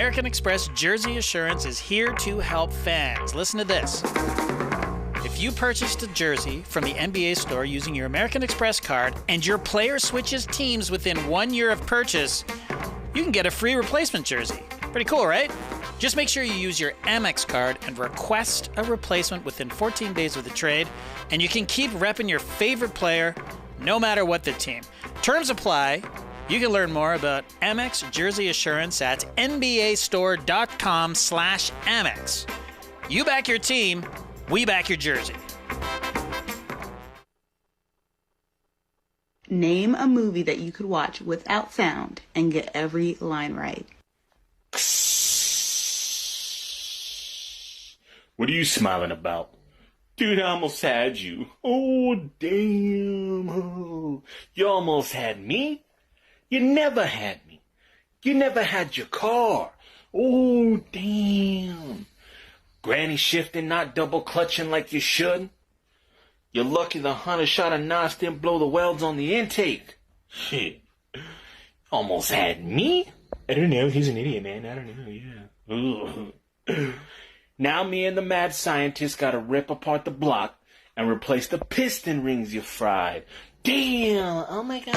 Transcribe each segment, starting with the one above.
American Express Jersey Assurance is here to help fans. Listen to this. If you purchased a jersey from the NBA store using your American Express card and your player switches teams within 1 year of purchase, you can get a free replacement jersey. Pretty cool, right? Just make sure you use your Amex card and request a replacement within 14 days of the trade, and you can keep repping your favorite player no matter what the team. Terms apply. You can learn more about Amex Jersey Assurance at nbastore.com/Amex. You back your team, we back your jersey. Name a movie that you could watch without sound and get every line right. What are you smiling about? Dude, I almost had you. Oh, damn. Oh, you almost had me? You never had me. You never had your car. Oh, damn. Granny shifting, not double clutching like you should. You're lucky the hunter shot a Nas didn't blow the welds on the intake. Shit. Almost had me? I don't know. He's an idiot, man. I don't know. Yeah. Now me and the mad scientist gotta rip apart the block and replace the piston rings you fried. Damn. Oh, my God.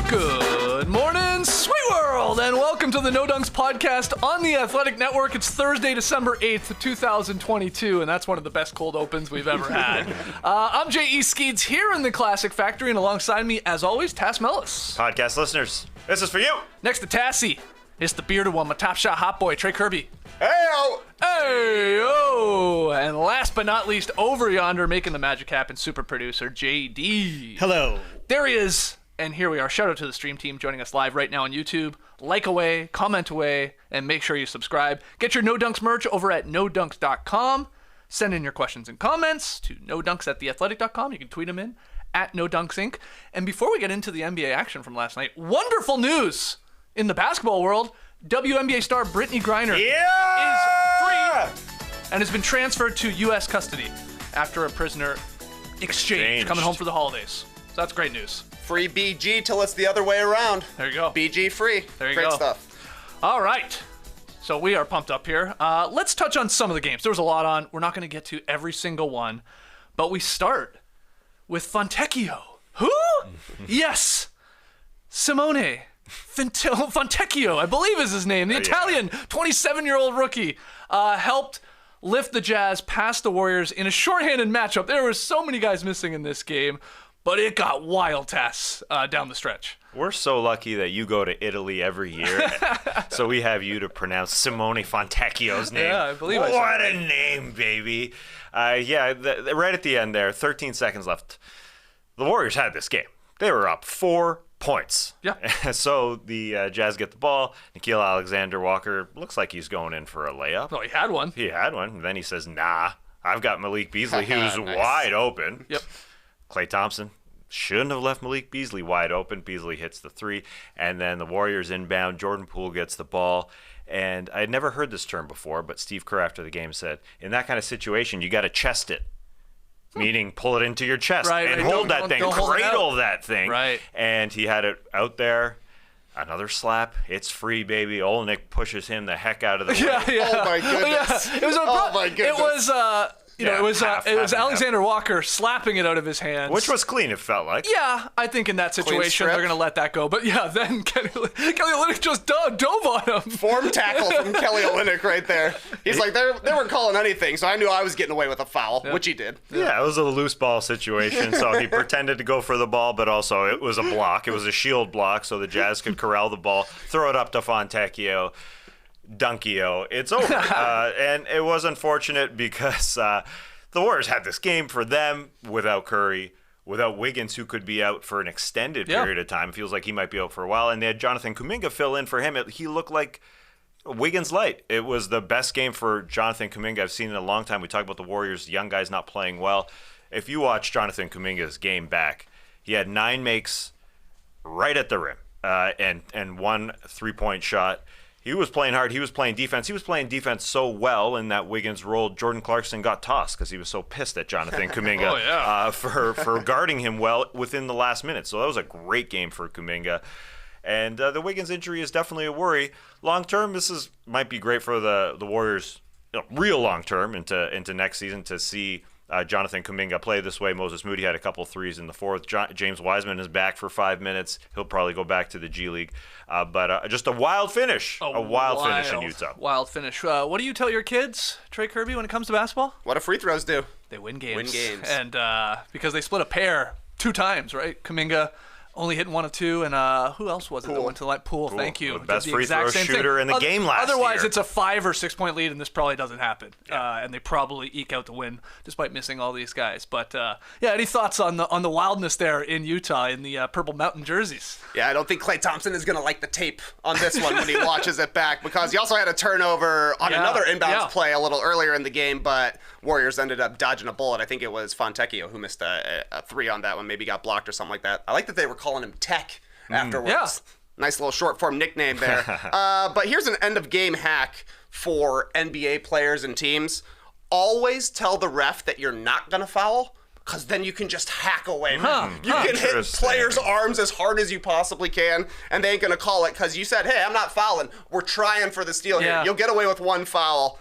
Good morning, sweet world, and welcome to the No Dunks podcast on the Athletic Network. It's Thursday, December 8th, 2022, and that's one of the best cold opens we've ever had. I'm J.E. Skeets here in the Classic Factory, and alongside me, as always, Tass Mellis. Podcast listeners, this is for you. Next to Tassie, it's the bearded one, my top shot hot boy, Trey Kirby. Hey-o! Hey-o! And last but not least, over yonder, making the magic happen, super producer, J.D. Hello. There he is. And here we are. Shout out to the stream team joining us live right now on YouTube. Like away, comment away, and make sure you subscribe. Get your No Dunks merch over at nodunks.com. Send in your questions and comments to nodunks@theathletic.com. You can tweet them in at NoDunksInc. And before we get into the NBA action from last night, wonderful news in the basketball world. WNBA star Brittany Griner is free and has been transferred to U.S. custody after a prisoner exchange coming home for the holidays. So that's great news. Free BG till it's the other way around. There you go. BG free. There you Great go. stuff. All right. So we are pumped up here. Let's touch on some of the games. There was a lot on. We're not going to get to every single one. But we start with Fontecchio. Who? Yes. Simone Fontecchio, I believe is his name. The Italian 27-year-old rookie helped lift the Jazz past the Warriors in a shorthanded matchup. There were so many guys missing in this game. But it got wild, Tess, down the stretch. We're so lucky that you go to Italy every year, so we have you to pronounce Simone Fontecchio's name. Yeah, I believe I said What that. a name, baby. Right at the end there, 13 seconds left. The Warriors had this game. They were up 4 points. Yeah. So the Jazz get the ball. Nikhil Alexander-Walker looks like he's going in for a layup. Oh, he had one. He had one. And then he says, nah, I've got Malik Beasley, who's Nice. wide open. Yep. Klay Thompson shouldn't have left Malik Beasley wide open. Beasley hits the three, and then the Warriors inbound. Jordan Poole gets the ball, and I had never heard this term before, but Steve Kerr after the game said, in that kind of situation, you got to chest it, meaning pull it into your chest and hold that thing, cradle that thing. Right. And he had it out there. Another slap. It's free, baby. Olenek pushes him the heck out of the way. Yeah. Oh my goodness. Yeah. It was Oh my goodness. It was half it was and half. Alexander Walker slapping it out of his hands. Which was clean, it felt like. Yeah, I think in that situation strip. they're gonna let that go. But yeah, then Kelly Olynyk just dove on him. Form tackle from Kelly Olynyk right there. He's like, they weren't calling anything, so I knew I was getting away with a foul, which he did. Yeah, it was a loose ball situation, so he pretended to go for the ball, but also it was a block. It was a shield block, so the Jazz could corral the ball, throw it up to Fontecchio, Dunkio. It's over. And it was unfortunate because the Warriors had this game for them without Curry, without Wiggins, who could be out for an extended period of time. It feels like he might be out for a while. And they had Jonathan Kuminga fill in for him. He looked like Wiggins light. It was the best game for Jonathan Kuminga I've seen in a long time. We talk about the Warriors, young guys not playing well. If you watch Jonathan Kuminga's game back, he had 9 makes right at the rim and one 3-point shot. He was playing hard. He was playing defense. He was playing defense so well in that Wiggins rolled. Jordan Clarkson got tossed because he was so pissed at Jonathan Kuminga for guarding him well within the last minute. So that was a great game for Kuminga. And the Wiggins injury is definitely a worry. Long term, this might be great for the Warriors, real long term into next season to see Jonathan Kuminga play this way. Moses Moody had a couple threes in the fourth. James Wiseman is back for 5 minutes. He'll probably go back to the G League. But just a wild finish. A wild finish in Utah. Wild finish. What do you tell your kids, Trey Kirby, when it comes to basketball? What do free throws do? They win games. Win games. And because they split a pair 2 times, right? Kuminga only hitting 1 of 2, and who else was it that went to the line? Poole, thank you. The best free throw shooter in the game last year. Otherwise, it's a 5 or 6 point lead, and this probably doesn't happen. And they probably eke out the win despite missing all these guys. But any thoughts on the wildness there in Utah in the Purple Mountain jerseys? Yeah, I don't think Klay Thompson is going to like the tape on this one when he watches it back, because he also had a turnover on another inbounds play a little earlier in the game, but Warriors ended up dodging a bullet. I think it was Fontecchio who missed a 3 on that one, maybe got blocked or something like that. I like that they were calling him Tech afterwards. Yeah. Nice little short form nickname there. But here's an end of game hack for NBA players and teams. Always tell the ref that you're not going to foul, because then you can just hack away. You can hit players' arms as hard as you possibly can, and they ain't going to call it because you said, hey, I'm not fouling. We're trying for the steal here. You'll get away with 1 foul.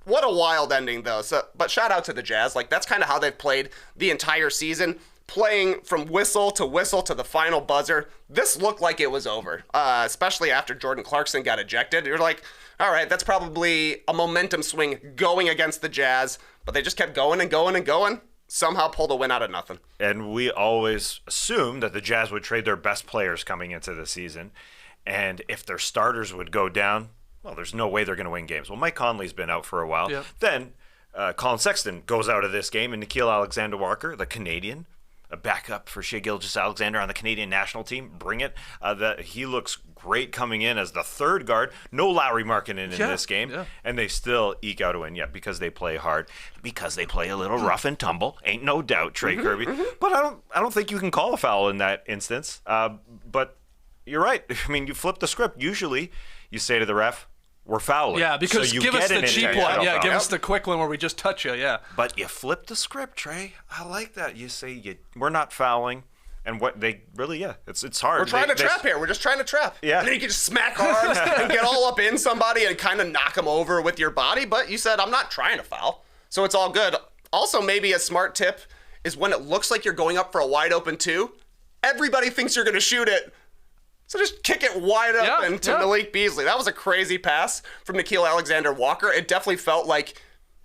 What a wild ending, though. But shout out to the Jazz. Like, that's kind of how they've played the entire season. Playing from whistle to the final buzzer. This looked like it was over, especially after Jordan Clarkson got ejected. You're like, all right, that's probably a momentum swing going against the Jazz, but they just kept going and going and going. Somehow pulled a win out of nothing. And we always assumed that the Jazz would trade their best players coming into the season, and if their starters would go down, well, there's no way they're going to win games. Well, Mike Conley's been out for a while. Yep. Then Colin Sexton goes out of this game, and Nickeil Alexander-Walker, the Canadian, a backup for Shai Gilgeous-Alexander on the Canadian national team. Bring it. He looks great coming in as the third guard. No Lowry Markkanen in this game. Yeah. And they still eke out a win. Yeah, because they play hard. Because they play a little rough and tumble. Ain't no doubt, Trey Kirby. But I don't think you can call a foul in that instance. But you're right. I mean, you flip the script. Usually you say to the ref, we're fouling. Yeah, because so give us the cheap one. Yeah, give us the quick one where we just touch you. Yeah. But you flip the script, Trey. I like that. You say we're not fouling, and what they really, it's hard. We're trying to trap here. We're just trying to trap. Yeah. And then you can just smack arms and get all up in somebody and kind of knock them over with your body. But you said I'm not trying to foul, so it's all good. Also, maybe a smart tip is when it looks like you're going up for a wide open 2, everybody thinks you're going to shoot it. So just kick it wide open to Malik Beasley. That was a crazy pass from Nickeil Alexander-Walker. It definitely felt like,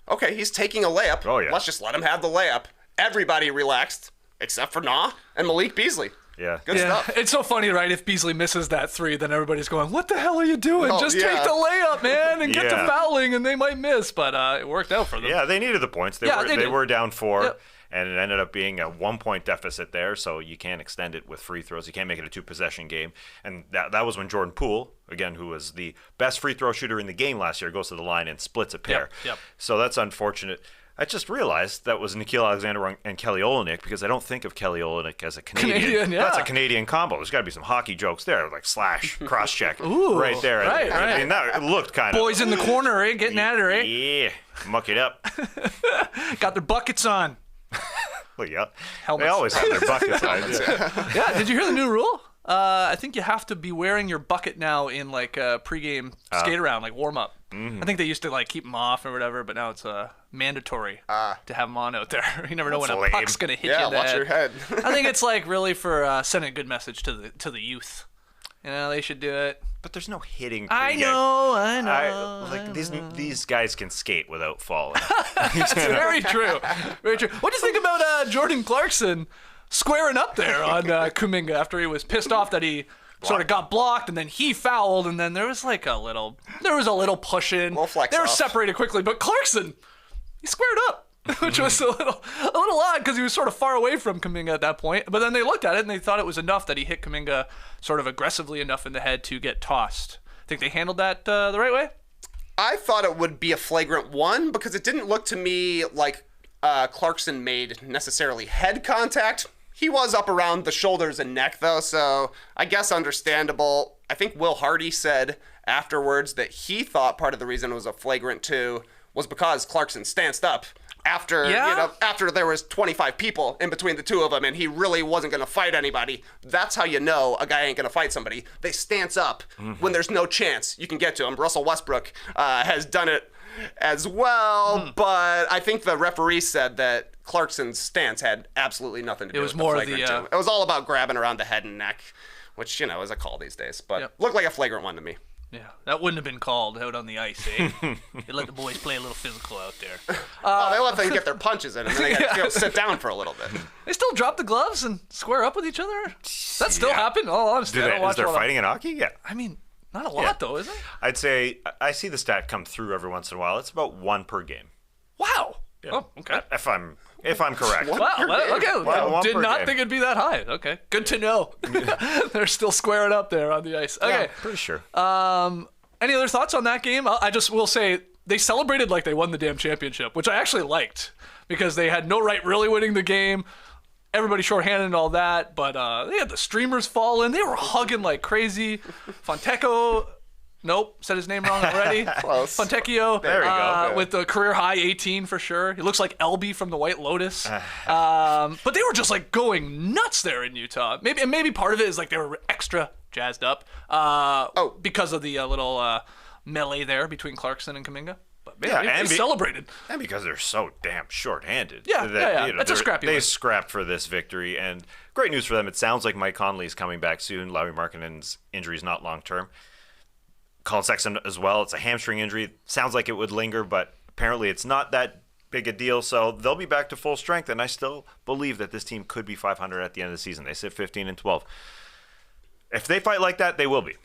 okay, he's taking a layup. Oh, yeah. Let's just let him have the layup. Everybody relaxed, except for and Malik Beasley. Yeah. Good stuff. It's so funny, right? If Beasley misses that 3, then everybody's going, what the hell are you doing? Just take the layup, man, and get to fouling, and they might miss. But it worked out for them. Yeah, they needed the points. They were down 4. And it ended up being a 1-point deficit there, so you can't extend it with free throws. You can't make it a 2-possession game. And that was when Jordan Poole, again, who was the best free throw shooter in the game last year, goes to the line and splits a pair. Yep. So that's unfortunate. I just realized that was Nickeil Alexander and Kelly Olynyk, because I don't think of Kelly Olynyk as a Canadian. That's a Canadian combo. There's got to be some hockey jokes there, like slash, cross-check, right there. Right. I mean, that looked kind of... Boys in the corner, eh? Getting at it, eh? Yeah, muck it up. Got their buckets on. Well, yeah. Helmets. They always have their buckets on. Yeah, did you hear the new rule? I think you have to be wearing your bucket now in like a pregame skate around, like warm up. Mm-hmm. I think they used to like keep them off or whatever, but now it's mandatory to have them on out there. You never know when a puck's gonna hit you. Yeah, watch your head. I think it's like really for sending a good message to the youth. You know, they should do it. But there's no hitting. I know. These guys can skate without falling. That's very true. Very true. What do you think about Jordan Clarkson squaring up there on Kuminga after he was pissed off that he sort of got blocked, and then he fouled, and then there was like a little push-in. They were separated quickly, but Clarkson, he squared up. Which was a little odd because he was sort of far away from Kuminga at that point. But then they looked at it and they thought it was enough that he hit Kuminga sort of aggressively enough in the head to get tossed. Think they handled that the right way? I thought it would be a flagrant 1 because it didn't look to me like Clarkson made necessarily head contact. He was up around the shoulders and neck though, so I guess understandable. I think Will Hardy said afterwards that he thought part of the reason it was a flagrant 2 was because Clarkson stanced up after after there was 25 people in between the two of them and he really wasn't going to fight anybody. That's how you know a guy ain't going to fight somebody. They stance up when there's no chance you can get to him. Russell Westbrook has done it as well, but I think the referee said that Clarkson's stance had absolutely nothing to do with the flagrant 2. It was all about grabbing around the head and neck, which, you know, is a call these days, but looked like a flagrant one to me. Yeah, that wouldn't have been called out on the ice, eh? They let the boys play a little physical out there. They let them get their punches in, and then they got to sit down for a little bit. They still drop the gloves and square up with each other? That still happened? All honesty, I don't watch is there fighting in hockey? Yeah. I mean, not a lot, though, is it? I'd say I see the stat come through every once in a while. It's about 1 per game. Wow. Yeah. Oh, okay. If I'm correct. Wow. Okay. Well, I did not think it'd be that high. Okay. Good to know. They're still squaring up there on the ice. Okay. Yeah, pretty sure. Any other thoughts on that game? I just will say they celebrated like they won the damn championship, which I actually liked because they had no right really winning the game. Everybody shorthanded and all that, but they had the streamers fall in. They were hugging like crazy. Fonteco, nope, said his name wrong already. Close. Fontecchio, there you go. with the career high 18 for sure. He looks like Elby from the White Lotus. But they were just like going nuts there in Utah. Maybe part of it is like they were extra jazzed up because of the little melee there between Clarkson and Kuminga. But man, they celebrated. And because they're so damn short-handed. Yeah. That's a scrappy They win. scrapped for this victory, and great news for them. It sounds like Mike Conley's coming back soon. Lauri Markkanen's injury is not long-term. Colin Sexton as well. It's a hamstring injury. Sounds like it would linger, but apparently it's not that big a deal. So they'll be back to full strength, and I still believe that this team could be 500 at the end of the season. They sit 15-12. If they fight like that, they will be.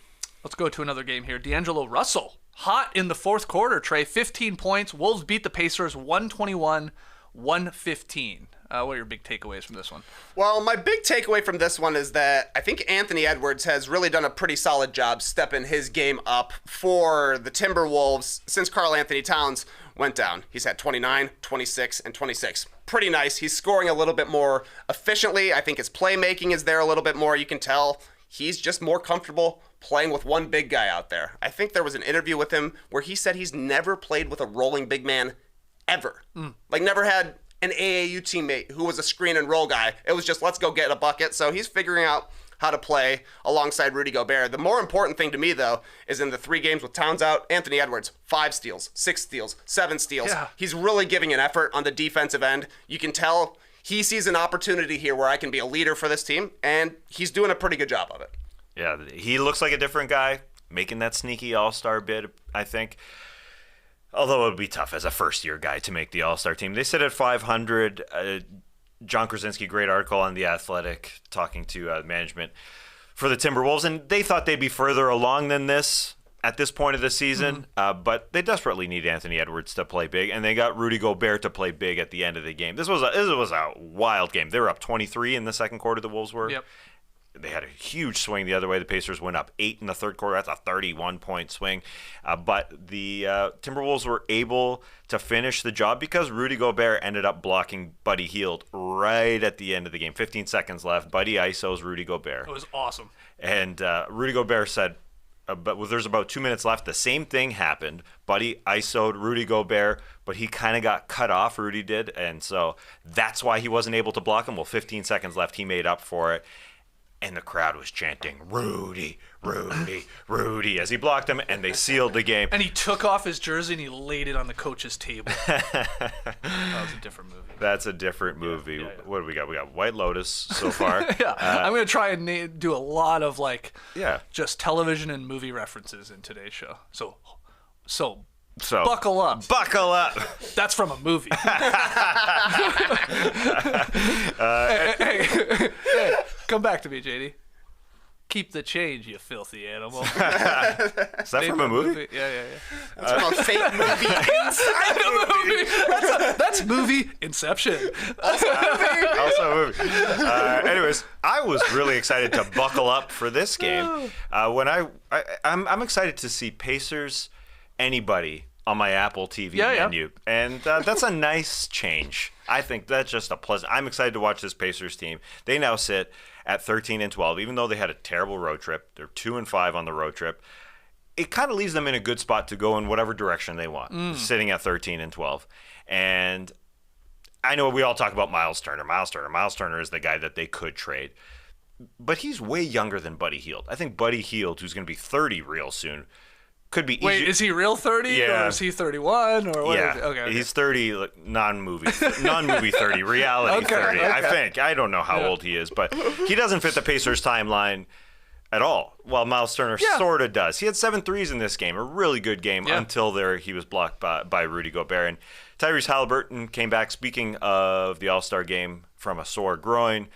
Let's go to another game here. D'Angelo Russell, hot in the fourth quarter, Trey. 15 points. Wolves beat the Pacers 121-115. What are your big takeaways from this one? Well, my big takeaway from this one is that I think Anthony Edwards has really done a pretty solid job stepping his game up for the Timberwolves since Karl Anthony Towns went down. He's had 29, 26, and 26. Pretty nice. He's scoring a little bit more efficiently. I think his playmaking is there a little bit more. You can tell he's just more comfortable playing with one big guy out there. I think there was an interview with him where he said he's never played with a rolling big man ever. Like never had an AAU teammate who was a screen and roll guy. It was just, let's go get a bucket. So he's figuring out how to play alongside Rudy Gobert. The more important thing to me, though, is in the 3 games with Towns out, Anthony Edwards, 5 steals, 6 steals, 7 steals. Yeah. He's really giving an effort on the defensive end. You can tell he sees an opportunity here where I can be a leader for this team, and he's doing a pretty good job of it. Yeah, he looks like a different guy, making that sneaky all-star bid, I think. Although it would be tough as a first-year guy to make the all-star team. They sit at 500. John Krasinski, great article on The Athletic, talking to management for the Timberwolves, and they thought they'd be further along than this at this point of the season, but they desperately need Anthony Edwards to play big, and they got Rudy Gobert to play big at the end of the game. This was a wild game. They were up 23 in the second quarter, the Wolves were. Yep. They had a huge swing the other way. The Pacers went up 8 in the third quarter. That's a 31-point swing. But the Timberwolves were able to finish the job because Rudy Gobert ended up blocking Buddy Hield right at the end of the game. 15 seconds left. Buddy isos Rudy Gobert. It was awesome. And Rudy Gobert said, there's about 2 minutes left. The same thing happened. Buddy isoed Rudy Gobert, but he kind of got cut off, Rudy did. And so that's why he wasn't able to block him. Well, 15 seconds left. He made up for it. And the crowd was chanting, Rudy, Rudy, Rudy, as he blocked him, and they sealed the game. And he took off his jersey and he laid it on the coach's table. That was a different movie. That's a different movie. Yeah. What do we got? We got White Lotus so far. Yeah, I'm going to try and do a lot of just television and movie references in today's show. So buckle up. Buckle up. That's from a movie. Hey, come back to me, JD. Keep the change, you filthy animal. Is that from a movie? Yeah. That's from a fake movie inside the movie. That's movie Inception. Also a movie. Anyways, I was really excited to buckle up for this game. I'm excited to see Pacers, anybody on my Apple TV menu. And that's a nice change. I think that's just a pleasant. I'm excited to watch this Pacers team. They now sit at 13-12, even though they had a terrible road trip. They're 2-5 on the road trip. it kind of leaves them in a good spot to go in whatever direction they want, sitting at 13-12. And I know we all talk about Miles Turner. Miles Turner is the guy that they could trade. But he's way younger than Buddy Hield. I think Buddy Hield, who's going to be 30 real soon, could be Wait, is he real 30 Yeah. or is he 31 or what? Yeah, Okay. he's 30, like, non-movie 30, reality 30. I think. I don't know how old he is, but he doesn't fit the Pacers timeline at all. Well, Miles Turner sort of does. He had 7 threes in this game, a really good game until he was blocked by Rudy Gobert. And Tyrese Halliburton came back, speaking of the All-Star game, from a sore groin.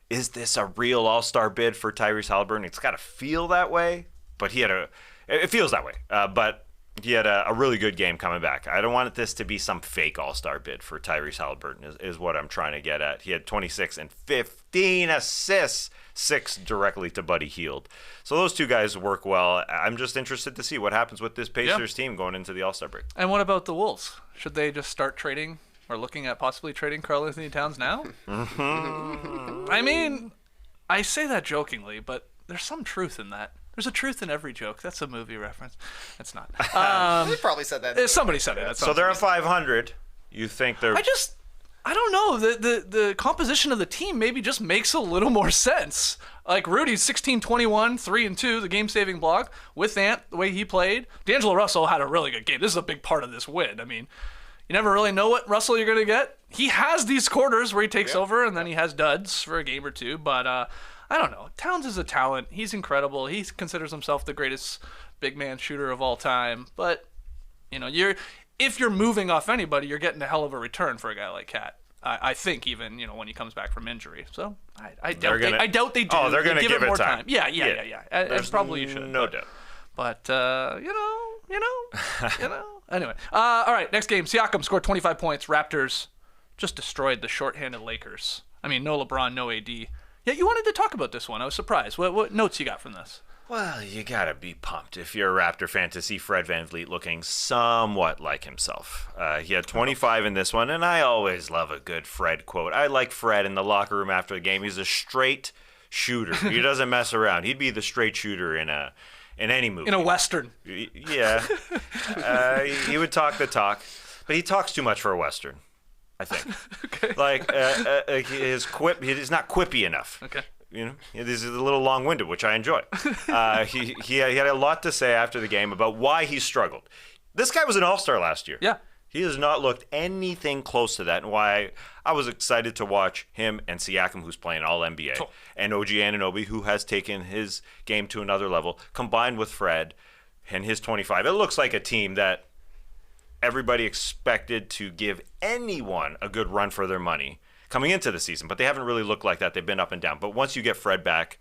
Is this a real All-Star bid for Tyrese Halliburton? It's got to feel that way, but it feels that way. But he had a really good game coming back. I don't want this to be some fake All-Star bid for Tyrese Halliburton is what I'm trying to get at. He had 26 and 15 assists, 6 directly to Buddy Hield. So those two guys work well. I'm just interested to see what happens with this Pacers team going into the All-Star break. And what about the Wolves? Should they just start trading or looking at possibly trading Karl-Anthony Towns now? I mean, I say that jokingly, but there's some truth in that. There's a truth in every joke. That's a movie reference. It's not. They probably said that. Somebody said it. So they're at 500. You think they're... I don't know. The composition of the team maybe just makes a little more sense. Like Rudy's 16-21, 3-2, the game-saving block with Ant, the way he played. D'Angelo Russell had a really good game. This is a big part of this win. I mean, you never really know what Russell you're going to get. He has these quarters where he takes over, and then he has duds for a game or two. But I don't know. Towns is a talent. He's incredible. He considers himself the greatest big man shooter of all time. But, if you're moving off anybody, you're getting a hell of a return for a guy like Cat. I think even, when he comes back from injury. So I doubt they do. Oh, they're going to give it more time. Yeah. And probably you should. No doubt. But, Anyway, all right, next game. Siakam scored 25 points. Raptors just destroyed the shorthanded Lakers. I mean, no LeBron, no AD. Yeah, you wanted to talk about this one. I was surprised. What notes you got from this? Well, you got to be pumped if you're a Raptor fan to see Fred VanVleet looking somewhat like himself. He had 25 in this one, and I always love a good Fred quote. I like Fred in the locker room after the game. He's a straight shooter. He doesn't mess around. He'd be the straight shooter in any movie. In a Western. Yeah. He would talk the talk, but he talks too much for a Western, I think. Okay. Like, he's not quippy enough. Okay. This is a little long-winded, which I enjoy. He had a lot to say after the game about why he struggled. This guy was an all-star last year. Yeah. He has not looked anything close to that, and why I was excited to watch him and Siakam, who's playing All-NBA, and OG Anunoby, who has taken his game to another level, combined with Fred and his 25. It looks like a team that everybody expected to give anyone a good run for their money coming into the season, but they haven't really looked like that. They've been up and down. But once you get Fred back,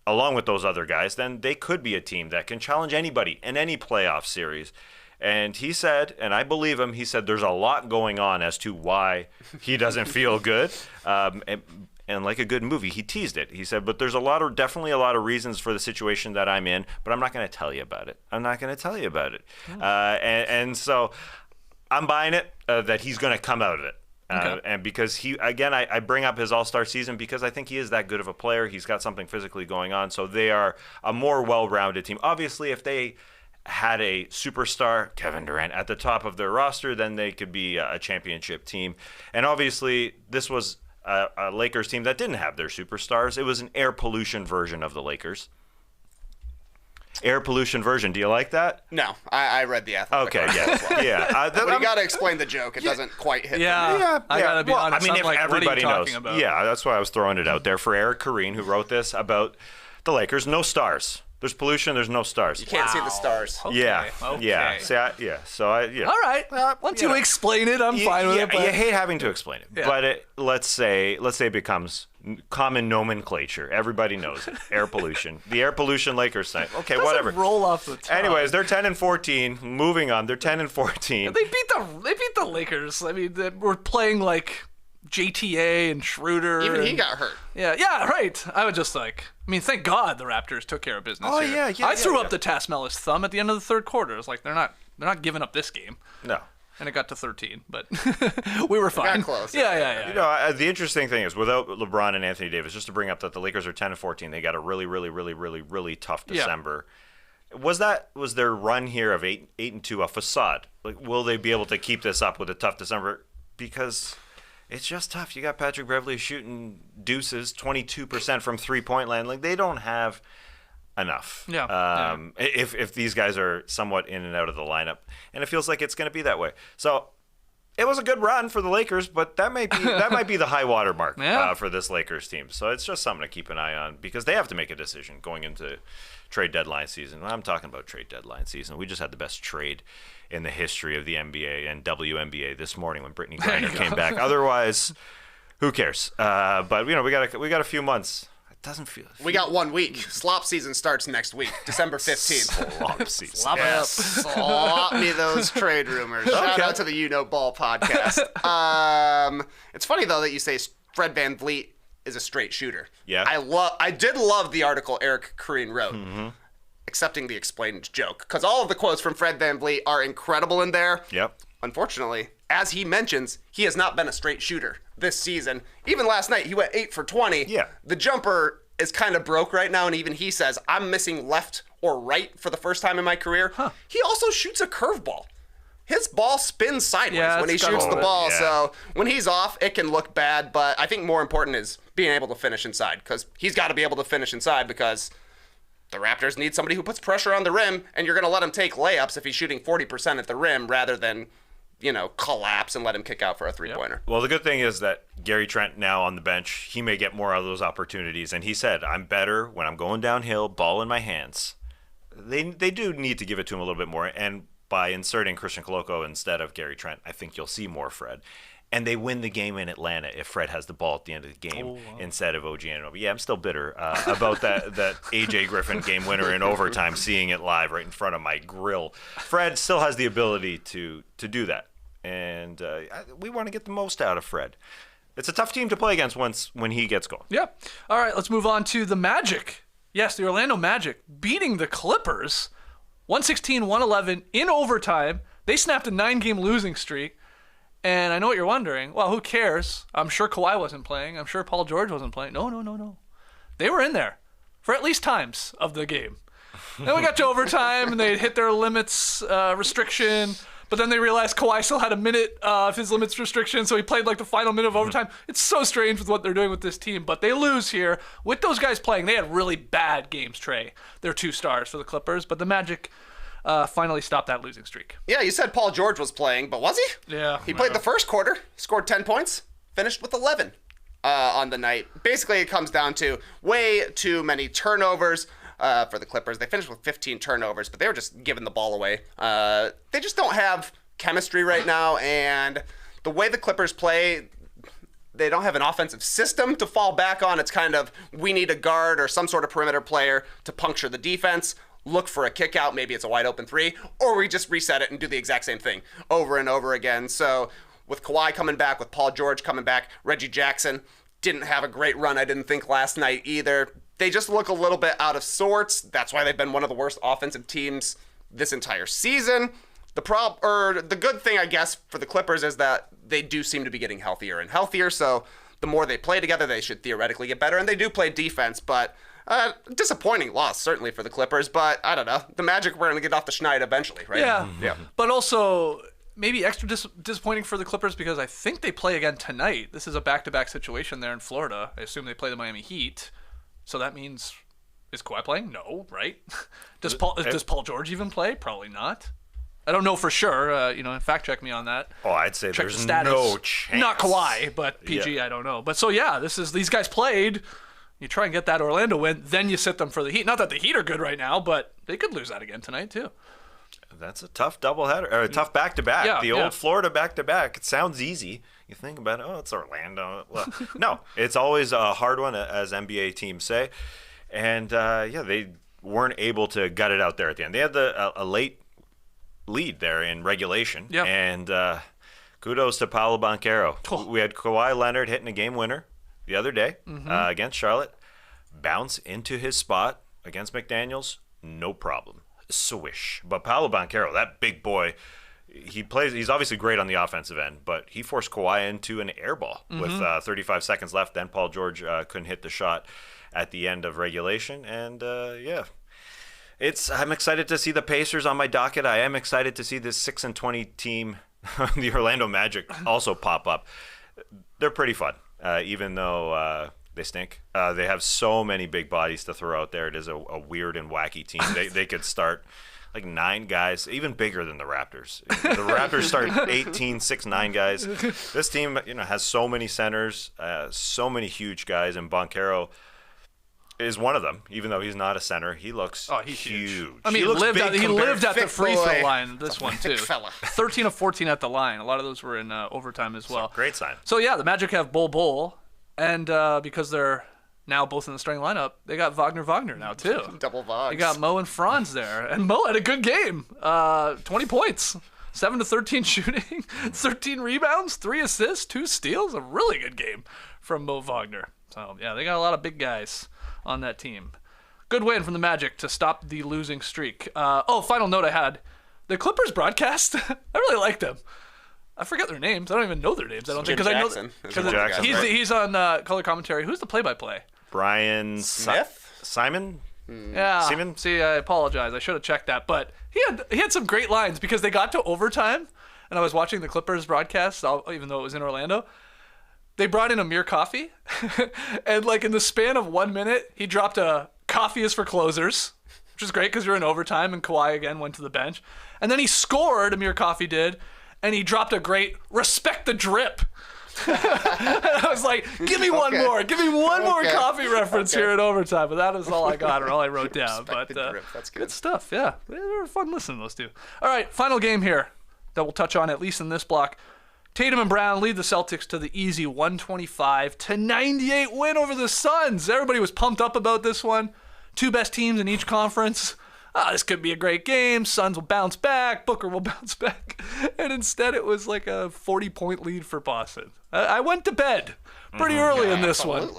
along with those other guys, then they could be a team that can challenge anybody in any playoff series. And he said, and I believe him, he said there's a lot going on as to why he doesn't feel good. And like a good movie, he teased it. He said, but there's definitely a lot of reasons for the situation that I'm in, but I'm not going to tell you about it. And so I'm buying it that he's going to come out of it. Okay. And because I bring up his all-star season because I think he is that good of a player. He's got something physically going on. So they are a more well-rounded team. Obviously, if they had a superstar, Kevin Durant, at the top of their roster, then they could be a championship team. And obviously, this was a Lakers team that didn't have their superstars. It was an air pollution version of the Lakers. Air pollution version. Do you like that? No, I read the Athletic. Okay, yeah. But you got to explain the joke. It doesn't quite hit. Yeah, I gotta be honest. I mean, I'm if like, everybody what are you knows. talking about? Yeah, that's why I was throwing it out there for Eric Kareen, who wrote this about the Lakers. No stars. There's pollution. There's no stars. You can't see the stars. Okay, Yeah. okay. So All right. Once you explain it, I'm fine with it. But You hate having to explain it, but let's say it becomes common nomenclature. Everybody knows it. Air pollution. The air pollution Lakers thing. Okay, Doesn't whatever. roll off the tongue. Anyways, they're 10-14. Moving on. They're 10-14. They beat the Lakers. I mean, they were playing like JTA and Schroeder. Even he and- got hurt. Yeah, right. I would just thank God the Raptors took care of business. Oh, here. yeah, I threw up the Tasmelis thumb at the end of the third quarter. I was like, they're not giving up this game. No. And it got to 13, but we were fine. Got close. Yeah. The interesting thing is, without LeBron and Anthony Davis, just to bring up that the Lakers are 10-14, they got a really, really, really, really, really tough December. Was their run here of 8-2 a facade? Like, will they be able to keep this up with a tough December? Because it's just tough. You got Patrick Beverley shooting deuces, 22% from 3-point land. Like, they don't have enough. Yeah. If these guys are somewhat in and out of the lineup, and it feels like it's going to be that way. So it was a good run for the Lakers, but that might be the high water mark for this Lakers team. So it's just something to keep an eye on because they have to make a decision going into trade deadline season. I'm talking about trade deadline season. We just had the best trade in the history of the NBA and WNBA this morning when Brittany Griner came back. Otherwise, who cares? But we got a few months. It doesn't feel. We got 1 week. Slop season starts next week, December 15th. Slop season. Slop up. Slop me those trade rumors. Shout out to the You Know Ball podcast. It's funny though that you say Fred VanVleet is a straight shooter. Yeah. I did love the article Eric Koreen wrote. Accepting the explained joke, because all of the quotes from Fred VanVleet are incredible in there. Yep. Unfortunately, as he mentions, he has not been a straight shooter this season. Even last night, he went 8 for 20. Yeah. The jumper is kind of broke right now, and even he says, I'm missing left or right for the first time in my career. He also shoots a curveball. His ball spins sideways when he shoots the ball, so when he's off, it can look bad, but I think more important is being able to finish inside, because he's got to be able to finish inside because the Raptors need somebody who puts pressure on the rim, and you're going to let him take layups if he's shooting 40% at the rim rather than, collapse and let him kick out for a three-pointer. Well, the good thing is that Gary Trent now on the bench, he may get more of those opportunities, and he said, I'm better when I'm going downhill, ball in my hands. They do need to give it to him a little bit more, and by inserting Christian Coloco instead of Gary Trent, I think you'll see more Fred. And they win the game in Atlanta if Fred has the ball at the end of the game instead of OG Anunoby. Yeah, I'm still bitter about that A.J. Griffin game winner in overtime, seeing it live right in front of my grill. Fred still has the ability to do that, and we want to get the most out of Fred. It's a tough team to play against when he gets going. Yeah. All right, let's move on to the Magic. Yes, the Orlando Magic beating the Clippers 116-111 in overtime. They snapped a 9-game losing streak. And I know what you're wondering. Well, who cares? I'm sure Kawhi wasn't playing. I'm sure Paul George wasn't playing. No. They were in there for at least times of the game. Then we got to overtime, and they hit their limits restriction. But then they realized Kawhi still had a minute of his limits restriction, so he played like the final minute of overtime. It's so strange with what they're doing with this team. But they lose here. With those guys playing, they had really bad games, Trey. They're 2 stars for the Clippers. But the Magic finally stopped that losing streak. Yeah, you said Paul George was playing, but was he? Yeah. He played the first quarter, scored 10 points, finished with 11 on the night. Basically, it comes down to way too many turnovers for the Clippers. They finished with 15 turnovers, but they were just giving the ball away. They just don't have chemistry right now, and the way the Clippers play, they don't have an offensive system to fall back on. It's kind of, we need a guard or some sort of perimeter player to puncture the defense. Look for a kick out, maybe it's a wide open 3, or we just reset it and do the exact same thing over and over again. So with Kawhi coming back, with Paul George coming back, Reggie Jackson didn't have a great run, I didn't think, last night either. They just look a little bit out of sorts. That's why they've been one of the worst offensive teams this entire season. The good thing, I guess, for the Clippers is that they do seem to be getting healthier and healthier, so the more they play together, they should theoretically get better, and they do play defense, but disappointing loss, certainly, for the Clippers, but I don't know. The Magic were going to get off the schneid eventually, right? Yeah. But also, maybe extra disappointing for the Clippers because I think they play again tonight. This is a back-to-back situation there in Florida. I assume they play the Miami Heat. So that means, is Kawhi playing? No, right? Does Paul George even play? Probably not. I don't know for sure. Fact check me on that. Oh, I'd say check there's the status. No chance. Not Kawhi, but PG, yeah. I don't know. But so yeah, these guys played. You try and get that Orlando win, then you sit them for the Heat. Not that the Heat are good right now, but they could lose that again tonight too. That's a tough doubleheader, or a tough back-to-back. Yeah, old Florida back-to-back. It sounds easy. You think about it, it's Orlando. Well, no, it's always a hard one, as NBA teams say. And, they weren't able to gut it out there at the end. They had a late lead there in regulation. Yep. And kudos to Paolo Banchero. Oh. We had Kawhi Leonard hitting a game winner the other day against Charlotte. Bounce into his spot against McDaniels, no problem. Swish. But Paolo Banchero, that big boy, he's obviously great on the offensive end, but he forced Kawhi into an air ball with 35 seconds left. Then Paul George couldn't hit the shot at the end of regulation. And, I'm excited to see the Pacers on my docket. I am excited to see this 6-20 team, the Orlando Magic, also pop up. They're pretty fun, even though they stink. They have so many big bodies to throw out there. It is a weird and wacky team. They could start like 9 guys, even bigger than the Raptors. The Raptors start 18, 6'9" guys. This team, has so many centers, so many huge guys, and Banchero is one of them. Even though he's not a center, he looks he's huge. I mean, he lived at the Thick free throw boy. line this one too. fella. 13 of 14 at the line. A lot of those were in overtime as well. Great sign. So yeah, the Magic have Bol, and because they're now both in the starting lineup, they got Wagner now too. Double Vogs. They got Mo and Franz there, and Mo had a good game. 20 points, 7 to 13 shooting, 13 rebounds, 3 assists, 2 steals. A really good game from Mo Wagner. So yeah, they got a lot of big guys on that team. Good win from the Magic to stop the losing streak. Final note I had. The Clippers broadcast, I really like them. I forget their names. I don't even know their names. I don't think Jim because I know Jackson. Jim Jackson, he's on color commentary. Who's the play-by-play? Brian Smith? Simon? Yeah. Seaman? See, I apologize. I should have checked that. But he had some great lines because they got to overtime, and I was watching the Clippers broadcast, even though it was in Orlando. They brought in Amir Coffey, and like in the span of 1 minute, he dropped a coffee is for closers, which is great because you're in overtime, and Kawhi again went to the bench. And then he scored, Amir Coffey did, and he dropped a great respect the drip. And I was like, give me one more. Give me one more coffee reference here in overtime. But that is all I got or all I wrote down. Respect the drip. That's good. Good stuff, yeah. They were fun listening to those two. All right, final game here that we'll touch on, at least in this block. Tatum and Brown lead the Celtics to the easy 125-98 win over the Suns. Everybody was pumped up about this one. 2 best teams in each conference. This could be a great game. Suns will bounce back. Booker will bounce back. And instead it was like a 40-point lead for Boston. I went to bed pretty early in this one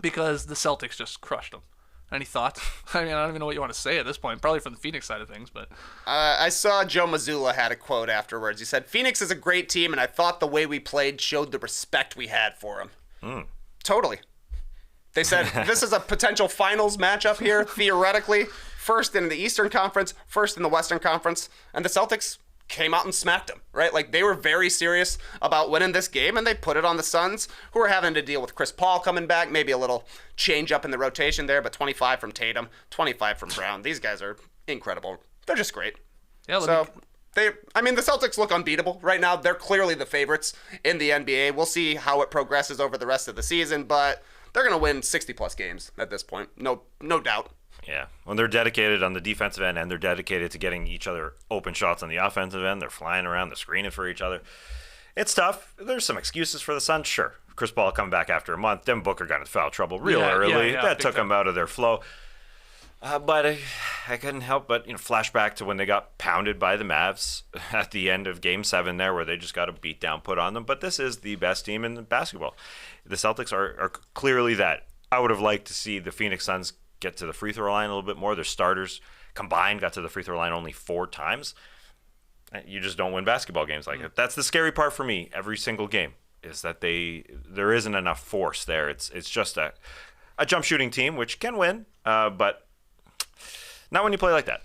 because the Celtics just crushed them. Any thoughts? I mean, I don't even know what you want to say at this point. Probably from the Phoenix side of things, but I saw Joe Mazzulla had a quote afterwards. He said, "Phoenix is a great team, and I thought the way we played showed the respect we had for them." Totally. They said, this is a potential finals matchup here, theoretically. First in the Eastern Conference, first in the Western Conference, and the Celtics came out and smacked them, right? Like, they were very serious about winning this game, and they put it on the Suns, who were having to deal with Chris Paul coming back, maybe a little change up in the rotation there, but 25 from Tatum, 25 from Brown. These guys are incredible. They're just great. yeah. The Celtics look unbeatable right now. They're clearly the favorites in the NBA. We'll see how it progresses over the rest of the season, but they're going to win 60-plus games at this point. No doubt. Yeah, when they're dedicated on the defensive end and they're dedicated to getting each other open shots on the offensive end, they're flying around, they're screening for each other. It's tough. There's some excuses for the Suns, sure. Chris Paul coming back after a month. Devin Booker got in foul trouble real early. That took him out of their flow. But I couldn't help but flashback to when they got pounded by the Mavs at the end of Game 7 there, where they just got a beat down put on them. But this is the best team in basketball. The Celtics are clearly that. I would have liked to see the Phoenix Suns get to the free throw line a little bit more. Their starters combined got to the free throw line only 4 times. You just don't win basketball games like it. That's the scary part for me every single game, is that there isn't enough force there. It's just a jump shooting team, which can win, but not when you play like that.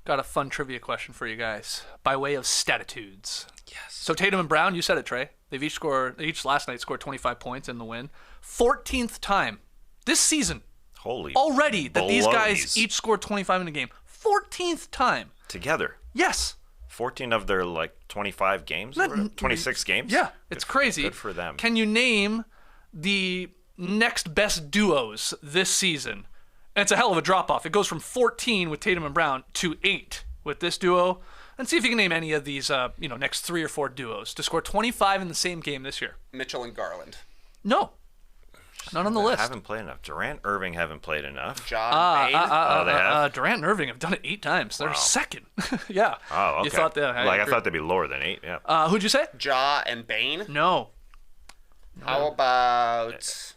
Got a fun trivia question for you guys by way of statitudes. Yes. So Tatum and Brown, you said it, Trey. They each last night scored 25 points in the win. 14th time this season Holy already that these guys balonies. each scored 25 in a game. 14th time. Together. Yes. 14 of their 25 games, or 26 games. Yeah, it's crazy. Good for them. Can you name the next best duos this season? And it's a hell of a drop-off. It goes from 14 with Tatum and Brown to 8 with this duo. And see if you can name any of these next 3 or 4 duos to score 25 in the same game this year. Mitchell and Garland. No. None on the list. Haven't played enough. Durant, Irving haven't played enough. John Bain. They have? Durant and Irving have done it 8 times. They're second. Yeah. Oh, okay. You thought that? I thought they'd be lower than 8. Yeah. Who'd you say? Ja and Bain. No. How about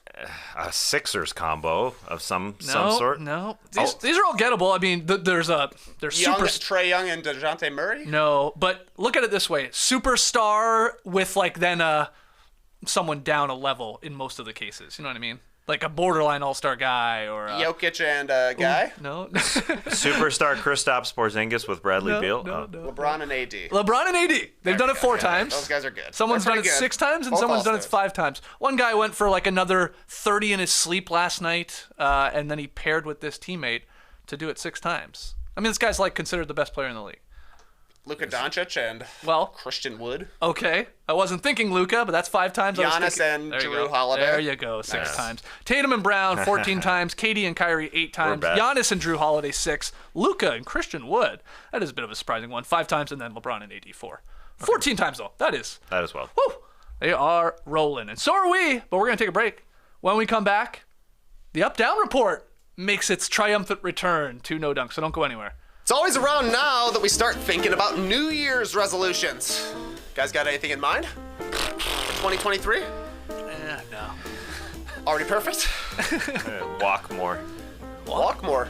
A Sixers combo of some sort. No. These are all gettable. I mean, there's Trae Young and DeJounte Murray? No, but look at it this way: superstar with then someone down a level in most of the cases. You know what I mean? Like a borderline all-star guy or Jokic and a guy? No. Superstar Kristaps Porzingis with Bradley Beal. No. LeBron and AD. LeBron and AD. They've done it 4 times. Those guys are good. Someone's They're done it pretty good. 6 times, and Both someone's done it All-Stars. 5 times. One guy went for like another 30 in his sleep last night, and then he paired with this teammate to do it 6 times. I mean, this guy's like considered the best player in the league. Luka Doncic and Well, Christian Wood. okay. I wasn't thinking Luka, but that's 5 times. I was Giannis thinking- and There you Drew go. Holiday. There you go, 6 times. Tatum and Brown 14 times. KD and Kyrie 8 times. bad. Giannis and Drew Holiday 6. Luka and Christian Wood. That is a bit of a surprising one. 5 times, and then LeBron and AD 4. 14 times though. That is. That as well. Woo! They are rolling, and so are we. But we're gonna take a break. When we come back, the up-down report makes its triumphant return to No Dunk. So don't go anywhere. It's always around now that we start thinking about New Year's resolutions. Guys got anything in mind for 2023? No. Already perfect? Walk more Walk more.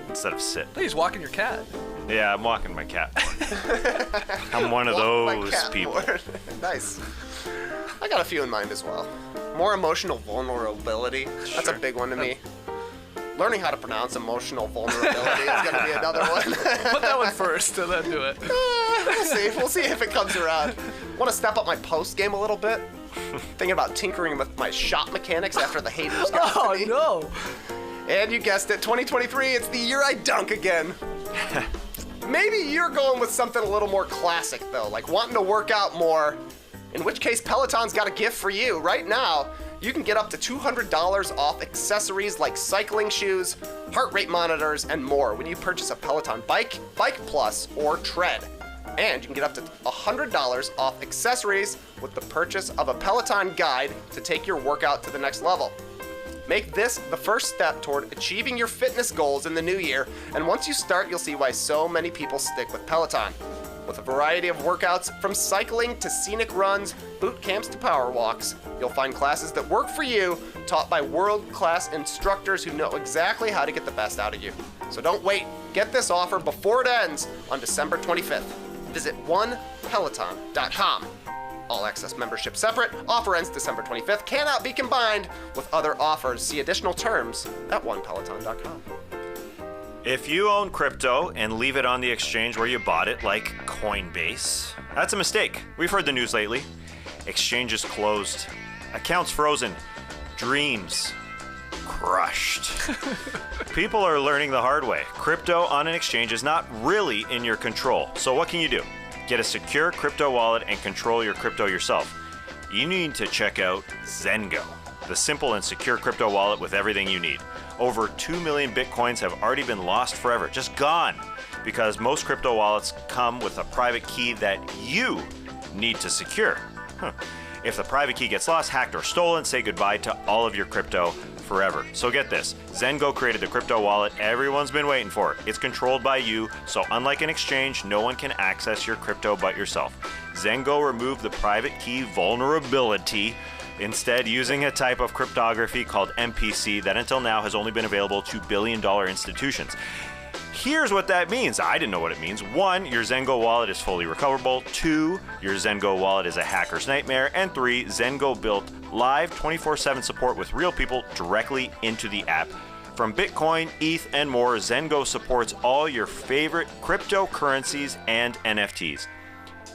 instead of sit. Please walking your cat. Yeah, I'm walking my cat more. I'm one of Walk my those cat people. more. Nice. I got a few in mind as well. More emotional vulnerability. That's a big one to me. Learning how to pronounce emotional vulnerability is going to be another one. Put that one first, and then do it. We'll see. We'll see if it comes around. Want to step up my post game a little bit? Thinking about tinkering with my shot mechanics after the haters got to Oh me. no! And you guessed it, 2023, it's the year I dunk again. Maybe you're going with something a little more classic though, like wanting to work out more. In which case, Peloton's got a gift for you. Right now, you can get up to $200 off accessories like cycling shoes, heart rate monitors, and more when you purchase a Peloton bike, Bike Plus, or Tread. And you can get up to $100 off accessories with the purchase of a Peloton guide to take your workout to the next level. Make this the first step toward achieving your fitness goals in the new year, and once you start, you'll see why so many people stick with Peloton. With a variety of workouts from cycling to scenic runs, boot camps to power walks, you'll find classes that work for you, taught by world-class instructors who know exactly how to get the best out of you. So don't wait. Get this offer before it ends on December 25th. Visit onepeloton.com. All access membership separate. Offer ends December 25th. Cannot be combined with other offers. See additional terms at onepeloton.com. If you own crypto and leave it on the exchange where you bought it, like Coinbase, that's a mistake. We've heard the news lately. Exchanges closed, accounts frozen, dreams crushed. People are learning the hard way. Crypto on an exchange is not really in your control. So what can you do? Get a secure crypto wallet and control your crypto yourself. You need to check out Zengo, the simple and secure crypto wallet with everything you need. Over 2 million Bitcoins have already been lost forever, just gone, because most crypto wallets come with a private key that you need to secure. If the private key gets lost, hacked, or stolen, say goodbye to all of your crypto forever. So get this, Zengo created the crypto wallet everyone's been waiting for. It's controlled by you, so unlike an exchange, no one can access your crypto but yourself. Zengo removed the private key vulnerability, instead using a type of cryptography called MPC that until now has only been available to billion-dollar institutions. Here's what that means. I didn't know what it means. 1, your Zengo wallet is fully recoverable. 2, your Zengo wallet is a hacker's nightmare. And 3, Zengo built live 24/7 support with real people directly into the app. From Bitcoin, ETH, and more, Zengo supports all your favorite cryptocurrencies and NFTs.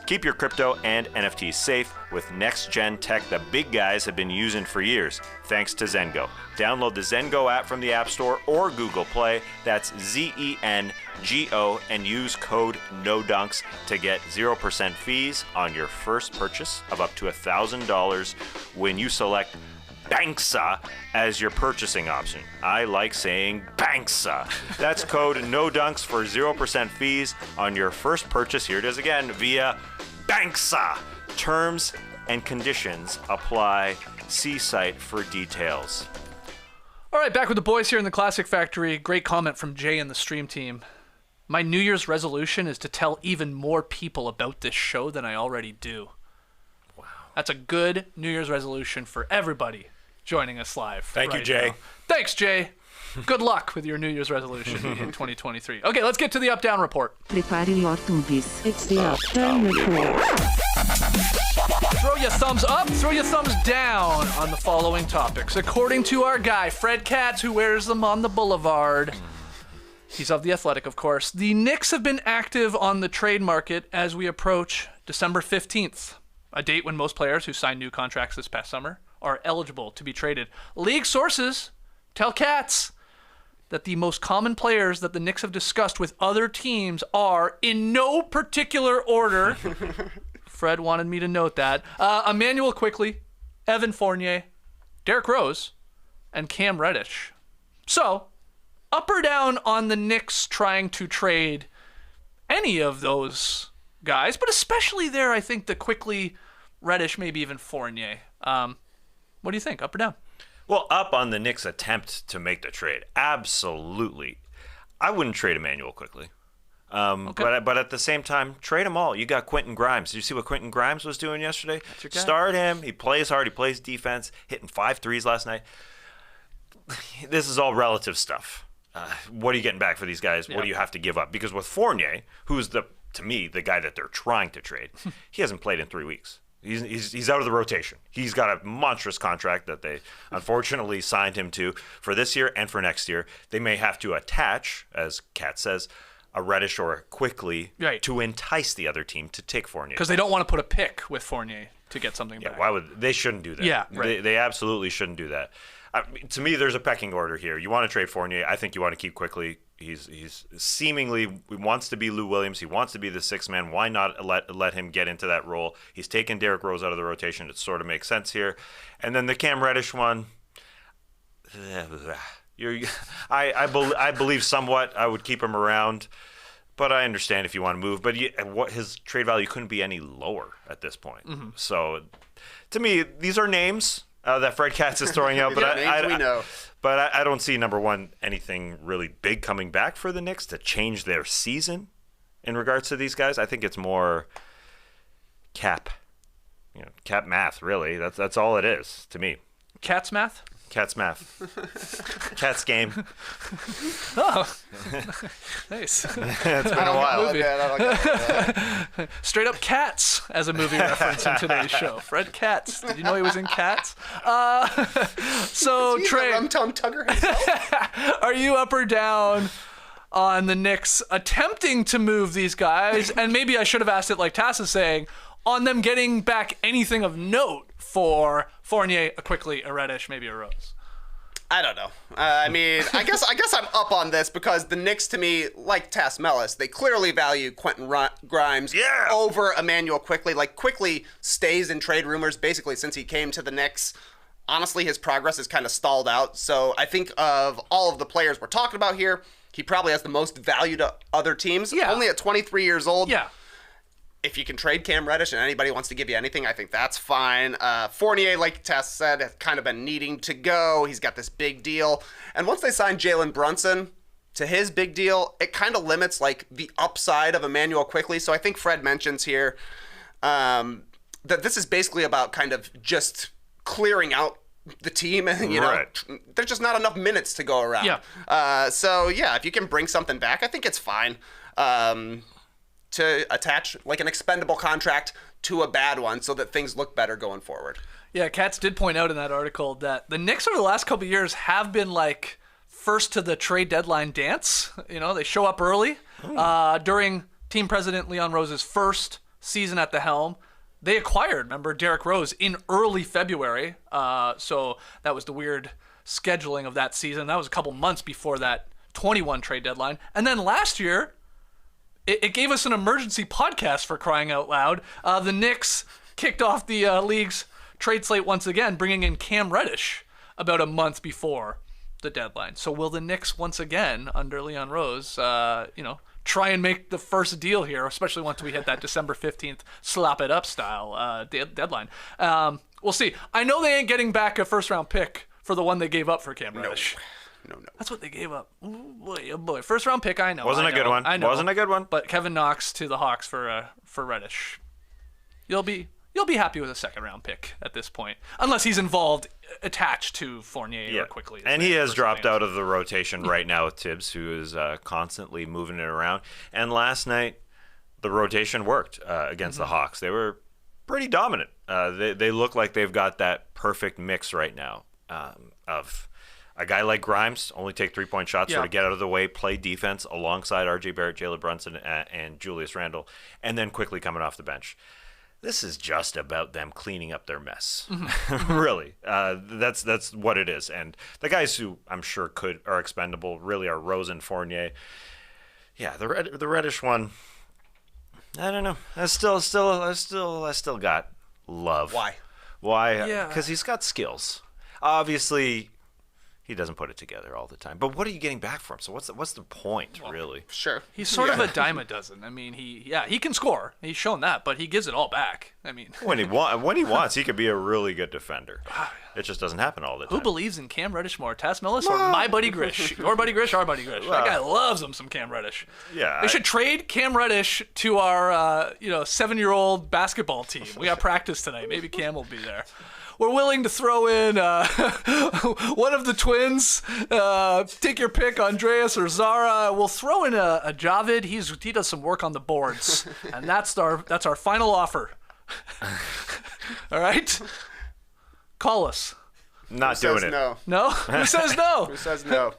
Keep your crypto and NFTs safe with next-gen tech the big guys have been using for years, thanks to Zengo. Download the Zengo app from the App Store or Google Play, that's ZENGO, and use code NODUNKS to get 0% fees on your first purchase of up to $1,000 when you select Banksa as your purchasing option. I like saying Banksa. That's code NODUNKS for 0% fees on your first purchase. Here it is again, via Banksa. Terms and conditions apply. See site for details. All right, back with the boys here in the Classic Factory. Great comment from Jay and the stream team. My New Year's resolution is to tell even more people about this show than I already do. Wow. That's a good New Year's resolution for everybody joining us live. Thank you, right Jay. now. Thanks, Jay. Good luck with your New Year's resolution in 2023. Okay, let's get to the up-down report. Prepare your tubis. It's the up-down report. Throw your thumbs up, throw your thumbs down on the following topics. According to our guy, Fred Katz, who wears them on the boulevard, he's of The Athletic, of course, the Knicks have been active on the trade market as we approach December 15th, a date when most players who signed new contracts this past summer are eligible to be traded. League sources tell Katz that the most common players that the Knicks have discussed with other teams are, in no particular order, Fred wanted me to note that, Emmanuel Quickley, Evan Fournier, Derrick Rose, and Cam Reddish. So, up or down on the Knicks trying to trade any of those guys, but especially there, I think the Quickley, Reddish, maybe even Fournier. What do you think, up or down? Well, up on the Knicks' attempt to make the trade. Absolutely. I wouldn't trade Emmanuel Quickley. Okay. But at the same time, trade them all. You got Quentin Grimes. Did you see what Quentin Grimes was doing yesterday? That's your guy. Start him. He plays hard. He plays defense, hitting 5 threes last night. This is all relative stuff. What are you getting back for these guys? Yeah. What do you have to give up? Because with Fournier, who's to me, the guy that they're trying to trade, he hasn't played in 3 weeks. He's out of the rotation. He's got a monstrous contract that they unfortunately signed him to for this year and for next year. They may have to attach, as Kat says, a Reddish or a Quickley to entice the other team to take Fournier. Because they don't want to put a pick with Fournier to get something back. Why would they shouldn't do that? Yeah, right. They absolutely shouldn't do that. To me, there's a pecking order here. You want to trade Fournier. I think you want to keep Quickley. He's seemingly wants to be Lou Williams. He wants to be the sixth man. Why not let him get into that role? He's taken Derrick Rose out of the rotation. It sort of makes sense here. And then the Cam Reddish one, I believe somewhat I would keep him around, but I understand if you want to move. But his trade value couldn't be any lower at this point. Mm-hmm. So to me, these are names that Fred Katz is throwing out, but we know. But I don't see, number one, anything really big coming back for the Knicks to change their season in regards to these guys. I think it's more cap math, really. That's all it is to me. Cat's math? Cat's math. Cat's game. Oh, nice. It's been a while. Straight up Cats as a movie reference in today's show. Fred Katz. Did you know he was in Cats? So Trey, Rum-Tum Tugger himself? are you up or down on the Knicks attempting to move these guys? And maybe I should have asked it like Tass is saying, on them getting back anything of note for Fournier, a Quickley, a Reddish, maybe a Rose. I don't know. I guess I'm up on this because the Knicks, to me, like Tass Mellis, they clearly value Quentin Grimes over Emmanuel Quickley. Like, Quickley stays in trade rumors basically since he came to the Knicks. Honestly, his progress is kind of stalled out. So I think of all of the players we're talking about here, he probably has the most value to other teams. Yeah. Only at 23 years old. Yeah. If you can trade Cam Reddish and anybody wants to give you anything, I think that's fine. Fournier, like Tess said, has kind of been needing to go. He's got this big deal. And once they signed Jalen Brunson to his big deal, it kind of limits like the upside of Emmanuel Quickley. So I think Fred mentions here that this is basically about kind of just clearing out the team. And, you know, there's just not enough minutes to go around. Yeah. So, yeah, if you can bring something back, I think it's fine. To attach like an expendable contract to a bad one so that things look better going forward. Yeah, Katz did point out in that article that the Knicks over the last couple of years have been like first to the trade deadline dance. You know, they show up early. During team president Leon Rose's first season at the helm, they acquired, remember, Derrick Rose in early February. So that was the weird scheduling of that season. That was a couple months before that 21 trade deadline. And then last year, it gave us an emergency podcast, for crying out loud. The Knicks kicked off the league's trade slate once again, bringing in Cam Reddish about a month before the deadline. So will the Knicks once again, under Leon Rose, try and make the first deal here, especially once we hit that December 15th slap it up style deadline? We'll see. I know they ain't getting back a first-round pick for the one they gave up for Cam Reddish. No. That's what they gave up. Ooh, boy, oh boy. First round pick, I know. Wasn't a good one. I know. Wasn't a good one. But Kevin Knox to the Hawks for Reddish. You'll be happy with a second round pick at this point, unless he's involved attached to Fournier or quickly. And he has dropped out of the rotation right now with Tibbs, who is constantly moving it around. And last night, the rotation worked against the Hawks. They were pretty dominant. They look like they've got that perfect mix right now of a guy like Grimes, only take 3-point shots, sort of get out of the way, play defense alongside R.J. Barrett, Jalen Brunson, and Julius Randle, and then quickly coming off the bench. This is just about them cleaning up their mess. Really. That's what it is. And the guys who I'm sure are expendable really are Rose and Fournier. Yeah, the reddish one, I don't know. I still got love. Why? Why? Because he's got skills. Obviously, he doesn't put it together all the time. But what are you getting back for him? So what's the point, really? Sure. He's sort of a dime a dozen. I mean, he can score. He's shown that, but he gives it all back. I mean, when he wants, he could be a really good defender. It just doesn't happen all the time. Who believes in Cam Reddish more, Tass Millis or my buddy Grish? Your buddy Grish, our buddy Grish. That guy loves him some Cam Reddish. Yeah. They should trade Cam Reddish to our 7-year-old basketball team. We got practice tonight. Maybe Cam will be there. We're willing to throw in one of the twins. Take your pick, Andreas or Zara. We'll throw in a Javid. He does some work on the boards, and that's our final offer. All right, call us. Not doing it. No. No? Who says no? Who says no?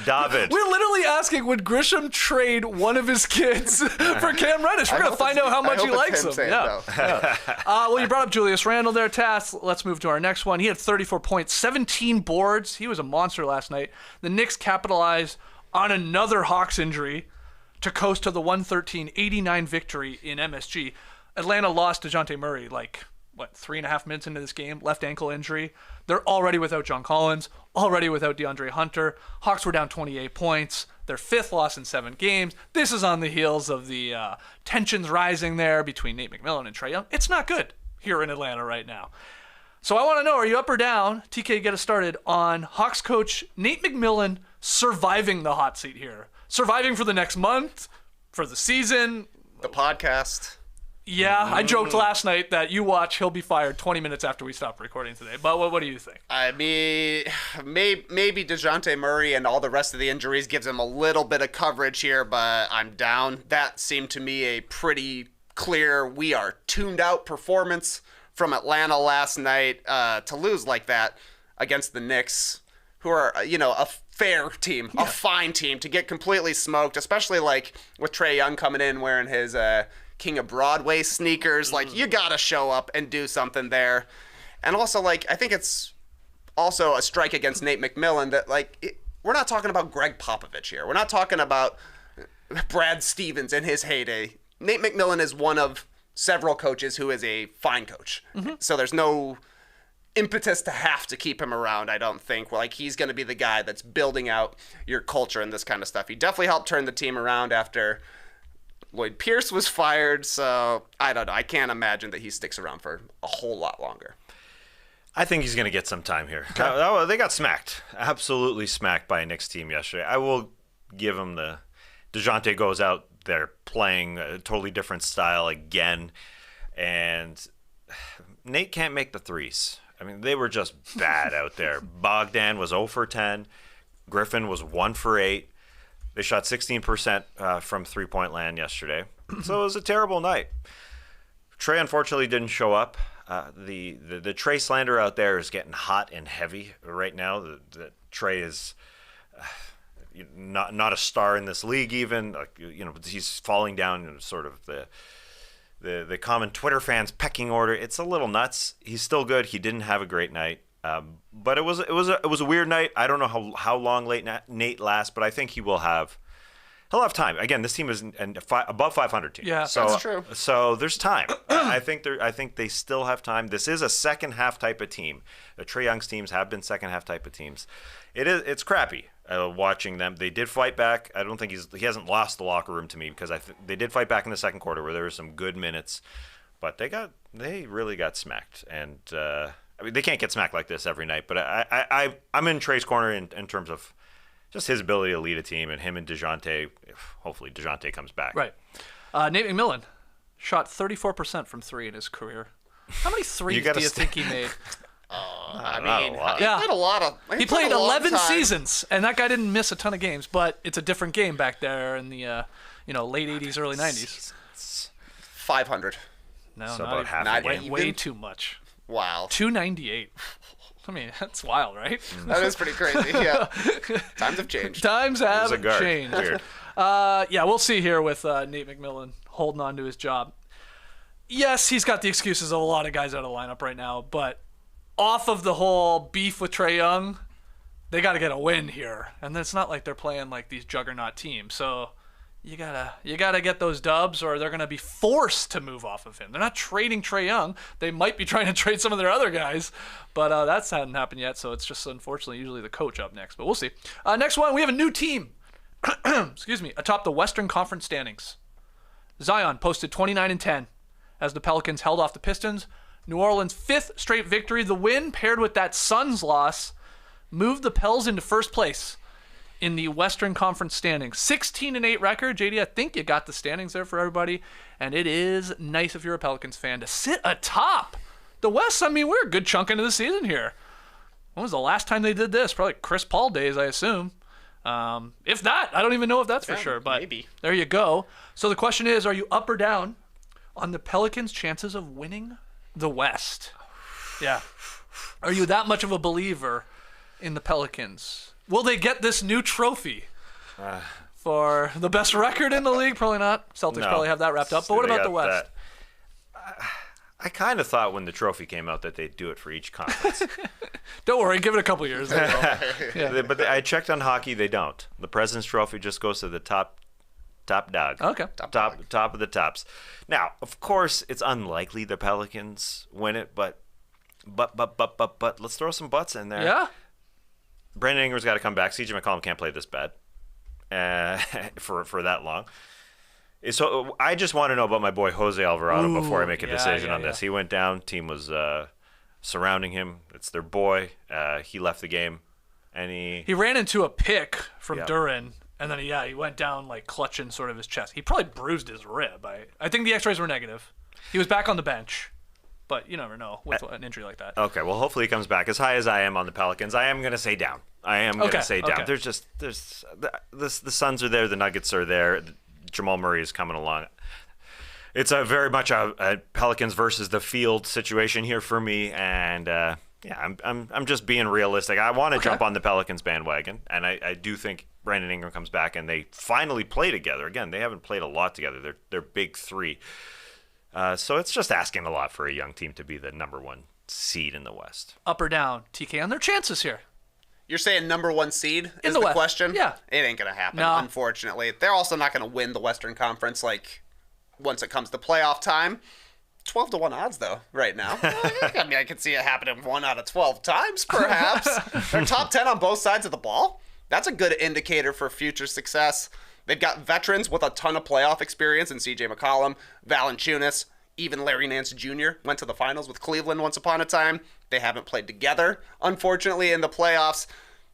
David. We're literally asking, would Grisham trade one of his kids for Cam Reddish? We're going to find out how much he likes him. Yeah. Well, you brought up Julius Randle there, Tass. Let's move to our next one. He had 34 points, 17 boards. He was a monster last night. The Knicks capitalized on another Hawks injury to coast to the 113-89 victory in MSG. Atlanta lost to DeJounte Murray 3.5 minutes into this game, left ankle injury. They're already without John Collins, already without DeAndre Hunter. Hawks were down 28 points, their 5th loss in 7 games. This is on the heels of the tensions rising there between Nate McMillan and Trae Young. It's not good here in Atlanta right now. So I want to know, are you up or down, TK, get us started, on Hawks coach Nate McMillan surviving the hot seat here? Surviving for the next month, for the season? The podcast. Yeah, I joked last night that you watch, he'll be fired 20 minutes after we stop recording today. But what do you think? I mean, maybe DeJounte Murray and all the rest of the injuries gives him a little bit of coverage here, but I'm down. That seemed to me a pretty clear, we are tuned out performance from Atlanta last night. To lose like that against the Knicks, who are, a fair team, a fine team, to get completely smoked, especially with Trae Young coming in wearing his King of Broadway sneakers. You gotta show up and do something there. And also, I think it's also a strike against Nate McMillan that, we're not talking about Greg Popovich here. We're not talking about Brad Stevens in his heyday. Nate McMillan is one of several coaches who is a fine coach. So there's no impetus to have to keep him around, I don't think. He's going to be the guy that's building out your culture and this kind of stuff. He definitely helped turn the team around after Lloyd Pierce was fired, so I don't know. I can't imagine that he sticks around for a whole lot longer. I think he's going to get some time here. Oh, they got smacked. Absolutely smacked by a Knicks team yesterday. I will give him the DeJounte goes out there playing a totally different style again, and Nate can't make the threes. I mean, they were just bad out there. Bogdan was 0 for 10. Griffin was 1 for 8. They shot 16% from three-point land yesterday. So it was a terrible night. Trae unfortunately didn't show up. The Trae slander out there is getting hot and heavy right now. The Trae is not a star in this league even. He's falling down in sort of the common Twitter fans pecking order. It's a little nuts. He's still good. He didn't have a great night. But it was a weird night. I don't know how long Nate lasts, but I think he'll have time. Again, this team is above 500 team. Yeah, so, that's true. So there's time. I think they still have time. This is a second half type of team. The Trae Young's teams have been second half type of teams. It's crappy watching them. They did fight back. I don't think he hasn't lost the locker room to me because they did fight back in the second quarter where there were some good minutes, but they really got smacked. And they can't get smacked like this every night, but I'm in Trae's corner in terms of just his ability to lead a team, and him and DeJounte, hopefully DeJounte comes back. Right. Nate McMillan shot 34% from 3 in his career. How many threes do you think he made? I not a mean, lot. he played a lot of. He played a long 11 time. seasons, and that guy didn't miss a ton of games, but it's a different game back there in the late 80s, early 90s. 500. No, So not about even. half a Not game. Way even? too much. Wow. 298. I mean, that's wild, right? That is pretty crazy. Yeah. Times have changed. Times He's a have guard. changed. Weird. Yeah, we'll see here with Nate McMillan holding on to his job. Yes, he's got the excuses of a lot of guys out of the lineup right now, but off of the whole beef with Trae Young, they got to get a win here. And it's not like they're playing like these juggernaut teams. So you gotta get those dubs, or they're gonna be forced to move off of him. They're not trading Trae Young. They might be trying to trade some of their other guys, but that hasn't happened yet. So it's just unfortunately usually the coach up next. But we'll see. Next one, we have a new team. Excuse me, atop the Western Conference standings. Zion posted 29 and 10 as the Pelicans held off the Pistons. New Orleans' fifth straight victory. The win, paired with that Suns loss, moved the Pels into first place in the Western Conference standings. 16 and 8 record. JD, I think you got the standings there for everybody, and it is nice if you're a Pelicans fan to sit atop the West. I mean, we're a good chunk into the season here. When was the last time they did this? Probably Chris Paul days, I assume. If not, I don't even know if that's for sure, but maybe. There you go. So the question is, are you up or down on the Pelicans' chances of winning the West? Yeah. Are you that much of a believer in the Pelicans? Will they get this new trophy for the best record in the league? Probably not. Celtics No. probably have that wrapped up. But what They about the got West? that. I kind of thought when the trophy came out that they'd do it for each conference. Don't worry, give it a couple years. They will. But I checked on hockey, they don't. The President's Trophy just goes to the top dog. Okay. Top of the tops. Now, of course, it's unlikely the Pelicans win it, but let's throw some butts in there. Yeah? Brandon Ingram's got to come back. CJ McCollum can't play this bad for that long. So I just want to know about my boy Jose Alvarado before I make a decision on this. He went down. Team was surrounding him. It's their boy. He left the game, and He ran into a pick from Yep. Duran, and then he went down like clutching sort of his chest. He probably bruised his rib. I think the X-rays were negative. He was back on the bench, but you never know with an injury like that. Okay, well, hopefully he comes back. As high as I am on the Pelicans, I am going to say down. I am going to say down. Okay. The Suns are there. The Nuggets are there. Jamal Murray is coming along. It's a very much a Pelicans versus the field situation here for me, and I'm just being realistic. I want to jump on the Pelicans bandwagon, and I do think Brandon Ingram comes back and they finally play together. Again, they haven't played a lot together. They're big three. So it's just asking a lot for a young team to be the number one seed in the West. Up or down, TK, on their chances here. You're saying number one seed is the the West. question? Yeah. It ain't going to happen, No. unfortunately. They're also not going to win the Western Conference, like, once it comes to playoff time. 12-1 odds, though, right now. I mean, I could see it happening 1 out of 12 times, perhaps. They're top 10 on both sides of the ball. That's a good indicator for future success. They've got veterans with a ton of playoff experience in C.J. McCollum, Valanciunas, even Larry Nance Jr. went to the finals with Cleveland once upon a time. They haven't played together, unfortunately, in the playoffs.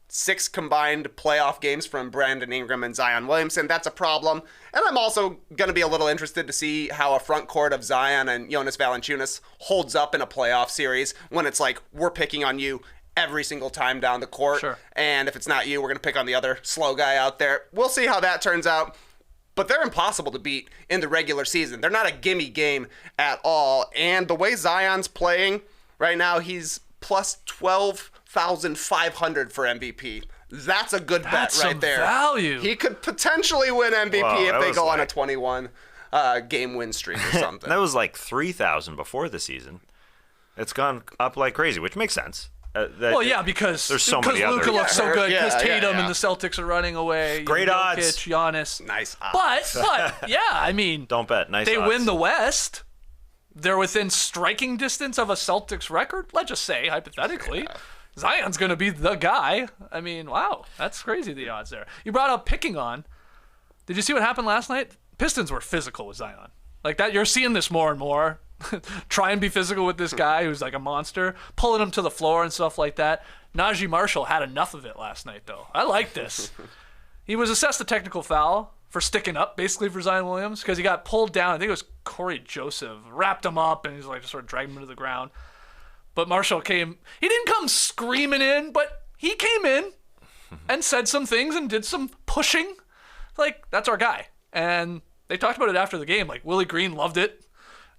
6 combined playoff games from Brandon Ingram and Zion Williamson. That's a problem. And I'm also going to be a little interested to see how a front court of Zion and Jonas Valanciunas holds up in a playoff series when it's like, we're picking on you every single time down the court. Sure. And if it's not you, we're going to pick on the other slow guy out there. We'll see how that turns out. But they're impossible to beat in the regular season. They're not a gimme game at all. And the way Zion's playing right now, he's plus 12,500 for MVP. That's a good That's bet right some there. value. He could potentially win MVP Wow, if that they was go on a like- 21 game win streak or something. That was like 3,000 before the season. It's gone up like crazy, which makes sense. Well, yeah, because there's so many Luka other- looks so good, because Yeah, Tatum yeah. and the Celtics are running away. Great Jokic, odds. Giannis. Nice odds. But yeah, I mean, Don't bet. Nice they odds. win the West. They're within striking distance of a Celtics record. Let's just say, hypothetically, Zion's going to be the guy. I mean, wow, that's crazy, the odds there. You brought up picking on. Did you see what happened last night? Pistons were physical with Zion. Like that, you're seeing this more and more. Try and be physical with this guy who's like a monster, pulling him to the floor and stuff like that. Najee Marshall had enough of it last night, though. I like this. He was assessed a technical foul for sticking up, basically, for Zion Williams, because he got pulled down. I think it was Corey Joseph, wrapped him up, and he's like just sort of dragged him to the ground. But Marshall came. He didn't come screaming in, but he came in and said some things and did some pushing. Like, that's our guy. And they talked about it after the game. Like, Willie Green loved it.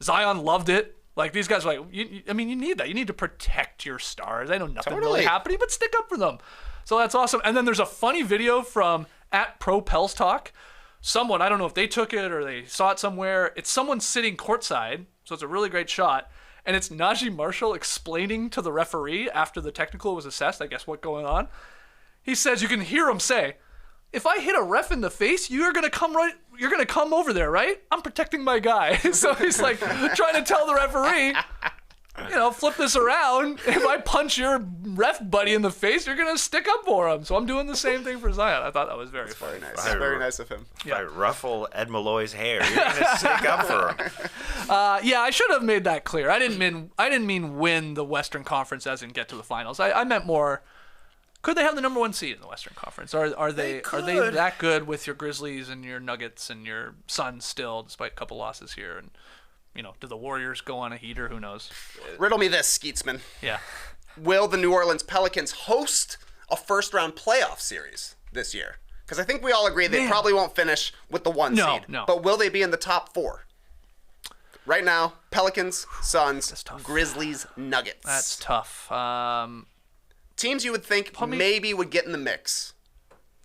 Zion loved it. Like, these guys were like, you need that. You need to protect your stars. I know nothing really happening, but stick up for them. So that's awesome. And then there's a funny video from @ProPelsTalk. Someone, I don't know if they took it or they saw it somewhere. It's someone sitting courtside, so it's a really great shot. And it's Najee Marshall explaining to the referee after the technical was assessed, I guess, what's going on. He says, you can hear him say, if I hit a ref in the face, you're gonna come over there, right? I'm protecting my guy. So he's like trying to tell the referee, flip this around. If I punch your ref buddy in the face, you're gonna stick up for him. So I'm doing the same thing for Zion. I thought that was very funny. Very nice. Very nice of him. If I ruffle Ed Malloy's hair, you're gonna stick up for him. Yeah, I should have made that clear. I didn't mean win the Western Conference as in get to the finals. I meant more. Could they have the number 1 seed in the Western Conference? Are they that good with your Grizzlies and your Nuggets and your Suns still, despite a couple losses here? And do the Warriors go on a heater? Who knows? Riddle me this, Skeetsman. Yeah. Will the New Orleans Pelicans host a first-round playoff series this year? Because I think we all agree they probably won't finish with the 1 seed. No. But will they be in the top 4? Right now, Pelicans, Suns, Grizzlies, Nuggets. That's tough. Teams you would think maybe would get in the mix.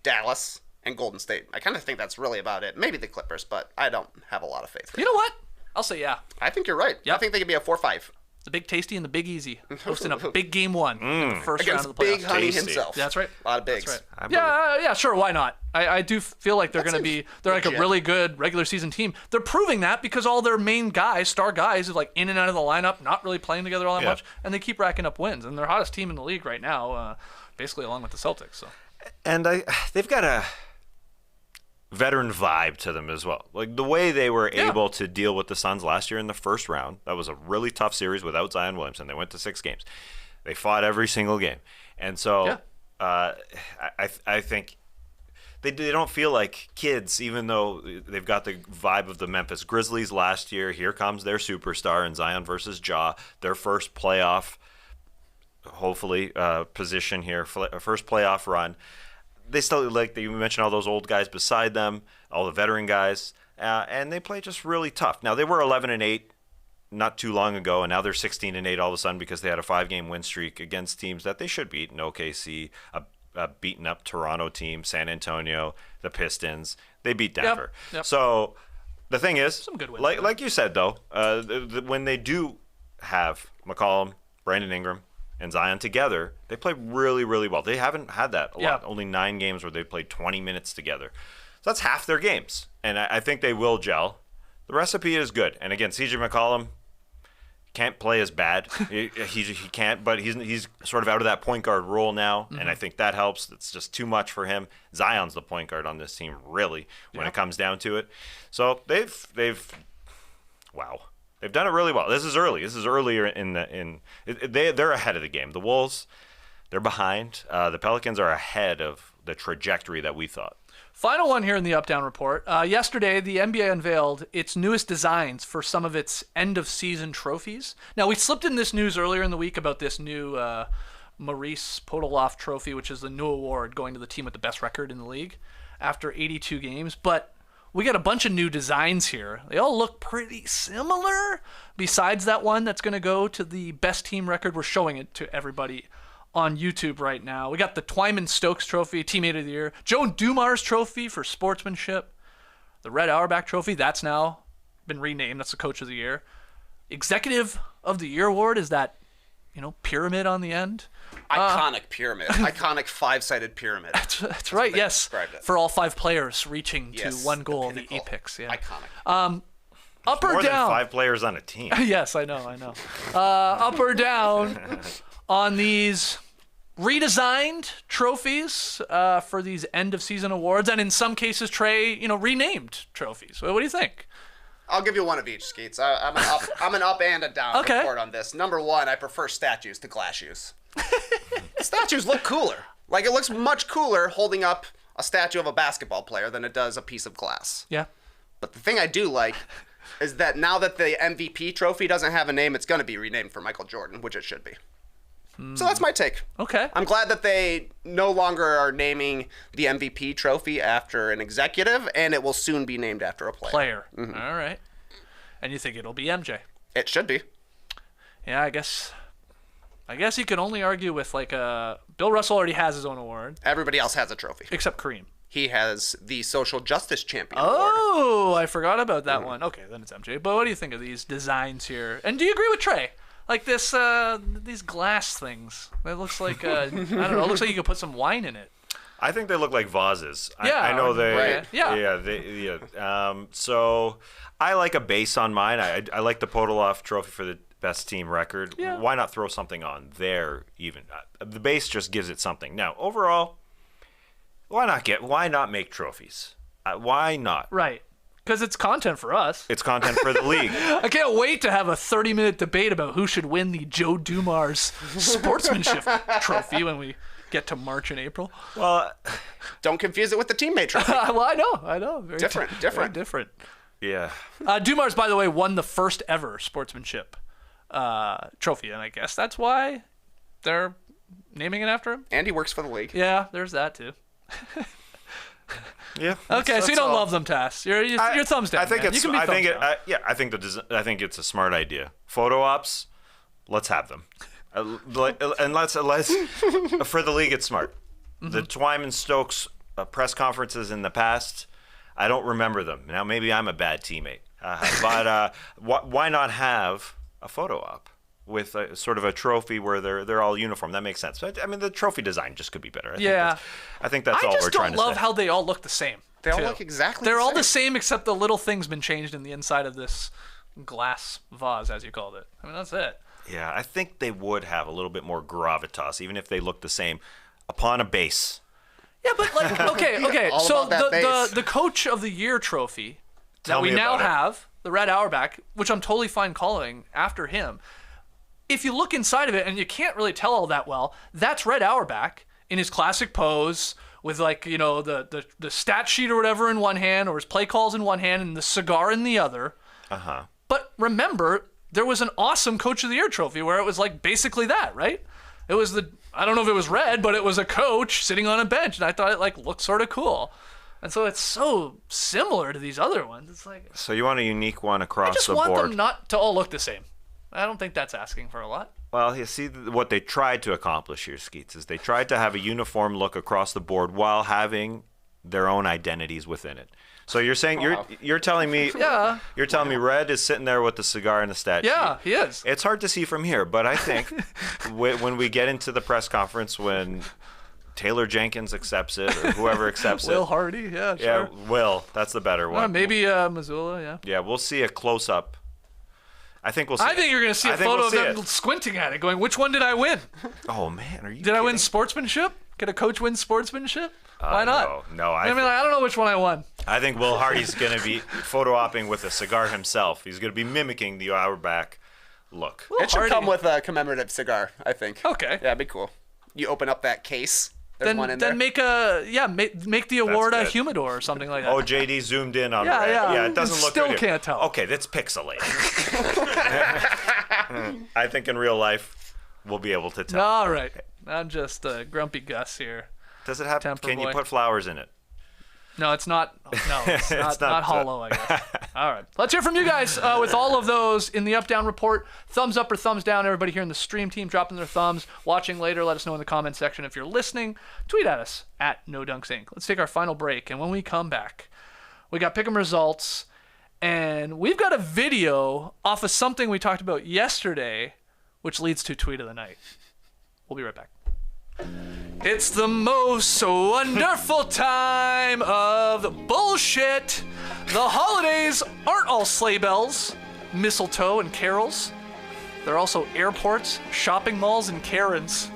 Dallas and Golden State. I kind of think that's really about it. Maybe the Clippers, but I don't have a lot of faith. You know what? I'll say yeah. I think you're right. Yep. I think they could be a 4-5. The Big Tasty and the Big Easy hosting a big game 1 in the first round of the playoffs. Big Honey himself. That's right. A lot of bigs. That's right. Yeah, sure. Why not? I do feel like they're like a really good regular season team. They're proving that because all their main guys, star guys, are like in and out of the lineup, not really playing together all that much, and they keep racking up wins. And they're hottest team in the league right now, basically along with the Celtics. So. And they've got a veteran vibe to them as well. Like the way they were able to deal with the Suns last year in the first round. That was a really tough series without Zion Williamson. They went to 6 games. They fought every single game. And so I think they don't feel like kids, even though they've got the vibe of the Memphis Grizzlies last year. Here comes their superstar in Zion versus Ja, their first playoff, hopefully, position here, first playoff run. They still, like you mentioned, all those old guys beside them, all the veteran guys, and they play just really tough. Now, they were 11-8 not too long ago, and now they're 16-8 all of a sudden because they had a 5-game win streak against teams that they should beat. OKC, a beaten up Toronto team, San Antonio, the Pistons. They beat Denver. Yep. So the thing is, some good wins, like you said, though, when they do have McCollum, Brandon Ingram, and Zion together, they play really, really well. They haven't had that a lot. Only 9 games where they played 20 minutes together. So that's half their games. And I think they will gel. The recipe is good. And again, CJ McCollum can't play as bad. he can't, but he's sort of out of that point guard role now. Mm-hmm. And I think that helps. It's just too much for him. Zion's the point guard on this team, really, when it comes down to it. So they've done it really well. This is early. This is earlier they're ahead of the game. The Wolves, they're behind. The Pelicans are ahead of the trajectory that we thought. Final one here in the Up-Down Report. Yesterday, the NBA unveiled its newest designs for some of its end-of-season trophies. Now, we slipped in this news earlier in the week about this new Maurice Podoloff trophy, which is the new award going to the team with the best record in the league after 82 games. But we got a bunch of new designs here. They all look pretty similar. Besides that one that's going to go to the best team record, we're showing it to everybody on YouTube right now. We got the Twyman Stokes Trophy, Teammate of the Year. Joe Dumars Trophy for sportsmanship. The Red Auerbach Trophy, that's now been renamed. That's the Coach of the Year. Executive of the Year Award is that, pyramid on the end. Iconic pyramid. Iconic 5-sided pyramid. That's right, yes. For all 5 players reaching to one goal, the apex. Yeah. Iconic. Up or more down? More than 5 players on a team. Yes, I know. Up or down on these redesigned trophies for these end-of-season awards, and in some cases, Trey, renamed trophies. What do you think? I'll give you one of each, Skeets. I'm an up and a down report on this. Number 1, I prefer statues to glass shoes. Statues look cooler. Like, it looks much cooler holding up a statue of a basketball player than it does a piece of glass. Yeah. But the thing I do like is that now that the MVP trophy doesn't have a name, it's going to be renamed for Michael Jordan, which it should be. So that's my take. Okay. I'm glad that they no longer are naming the MVP trophy after an executive, and it will soon be named after a player. All right. And you think it'll be MJ? It should be. Yeah, I guess you can only argue with like Bill Russell already has his own award, Everybody else has a trophy. except Kareem. He has the Social Justice Champion Award. Oh, I forgot about that one. Okay, then it's MJ. But what do you think of these designs here? And do you agree with Trey? Like this, these glass things. It looks like I don't know. It looks like you could put some wine in it. I think they look like vases. Yeah, I know they. right. Yeah. So I like a base on mine. I like the Podolov Trophy for the best team record. Yeah. Why not throw something on there? Even the base just gives it something. Now overall, why not make trophies? Why not? Right. Because it's content for us. It's content for the league. I can't wait to have a 30-minute debate about who should win the Joe Dumars Sportsmanship Trophy when we get to March and April. Well, Don't confuse it with the teammate trophy. Well, I know. Very Different. Very different. yeah. Dumars, by the way, won the first ever sportsmanship trophy, and I guess that's why they're naming it after him. And he works for the league. Yeah, there's that too. Yeah. Okay, so you don't love them, Tass. Your thumbs down. I think man. it's. You can be I think thumbs it. down. I think it's a smart idea. Photo ops, let's have them, and let's for the league. It's smart. The Twyman Stokes press conferences in the past, I don't remember them. Now maybe I'm a bad teammate, but why not have a photo op with a, sort of a trophy where they're all uniform? That makes sense. I mean, the trophy design just could be better. I think that's all we're trying to say. I just don't love how they all look the same. They all too. look exactly They're the all same. the same except the little thing's been changed in the inside of this glass vase, as you called it. I mean, that's it. Yeah, I think they would have a little bit more gravitas, even if they look the same, upon a base. Yeah, but like, okay. All So about that base. the Coach of the Year trophy Tell that we me now about it. have, the Red Auerbach, which I'm totally fine calling after him. If you look inside of it, and you can't really tell all that well, that's Red Auerbach in his classic pose with, like, you know, the stat sheet or whatever in one hand, or his play calls in one hand and the cigar in the other. Uh-huh. But remember, there was an awesome Coach of the Year trophy where it was like basically that, right? It was I don't know if it was red, but it was a coach sitting on a bench, and I thought it like looked sort of cool. And so it's so similar to these other ones. It's like, So you want a unique one I across just the want board. them not to all look the same. I don't think that's asking for a lot. Well, you see what they tried to accomplish here, Skeets, is they tried to have a uniform look across the board while having their own identities within it. So you're saying you're telling me Yeah. you're telling me Red is sitting there with the cigar and the stat Yeah, sheet. he is. It's hard to see from here, but I think when we get into the press conference, when Taylor Jenkins accepts it or whoever accepts Will it, Hardy, yeah, yeah, sure. Will, that's the better one. Maybe Missoula, yeah. Yeah, we'll see a close up. I think we'll see. I think you're going to see a I think photo we'll of see them it. squinting at it, going, which one did I win? Oh man, are you? Did I win kidding? sportsmanship? Could a coach win sportsmanship? Why not? No, I mean, I don't know which one I won. I think Will Hardy's going to be photo opping with a cigar himself. He's going to be mimicking the Auerbach look. It should Hardy. come with a commemorative cigar, I think. Okay. Yeah, it'd be cool. You open up that case. There's one in there. Then make the award a good. humidor or something like that. Oh, JD zoomed in on Yeah, Red. yeah. It doesn't look Still good here. can't tell. Okay, that's pixelated. I think in real life, we'll be able to tell. All right. I'm just grumpy Gus here. Does it have? Temper Can boy. you put flowers in it? No, it's not. No, it's It's not not, hollow, I guess. All right. Let's hear from you guys with all of those in the up-down report. Thumbs up or thumbs down. Everybody here in the stream team dropping their thumbs. Watching later, let us know in the comment section. If you're listening, tweet at us at NoDunksInc. Let's take our final break. And when we come back, we got Pick'em results. And we've got a video off of something we talked about yesterday, which leads to Tweet of the Night. We'll be right back. It's the most wonderful time of bullshit. The holidays aren't all sleigh bells, mistletoe, and carols. They're also airports, shopping malls, and Karens.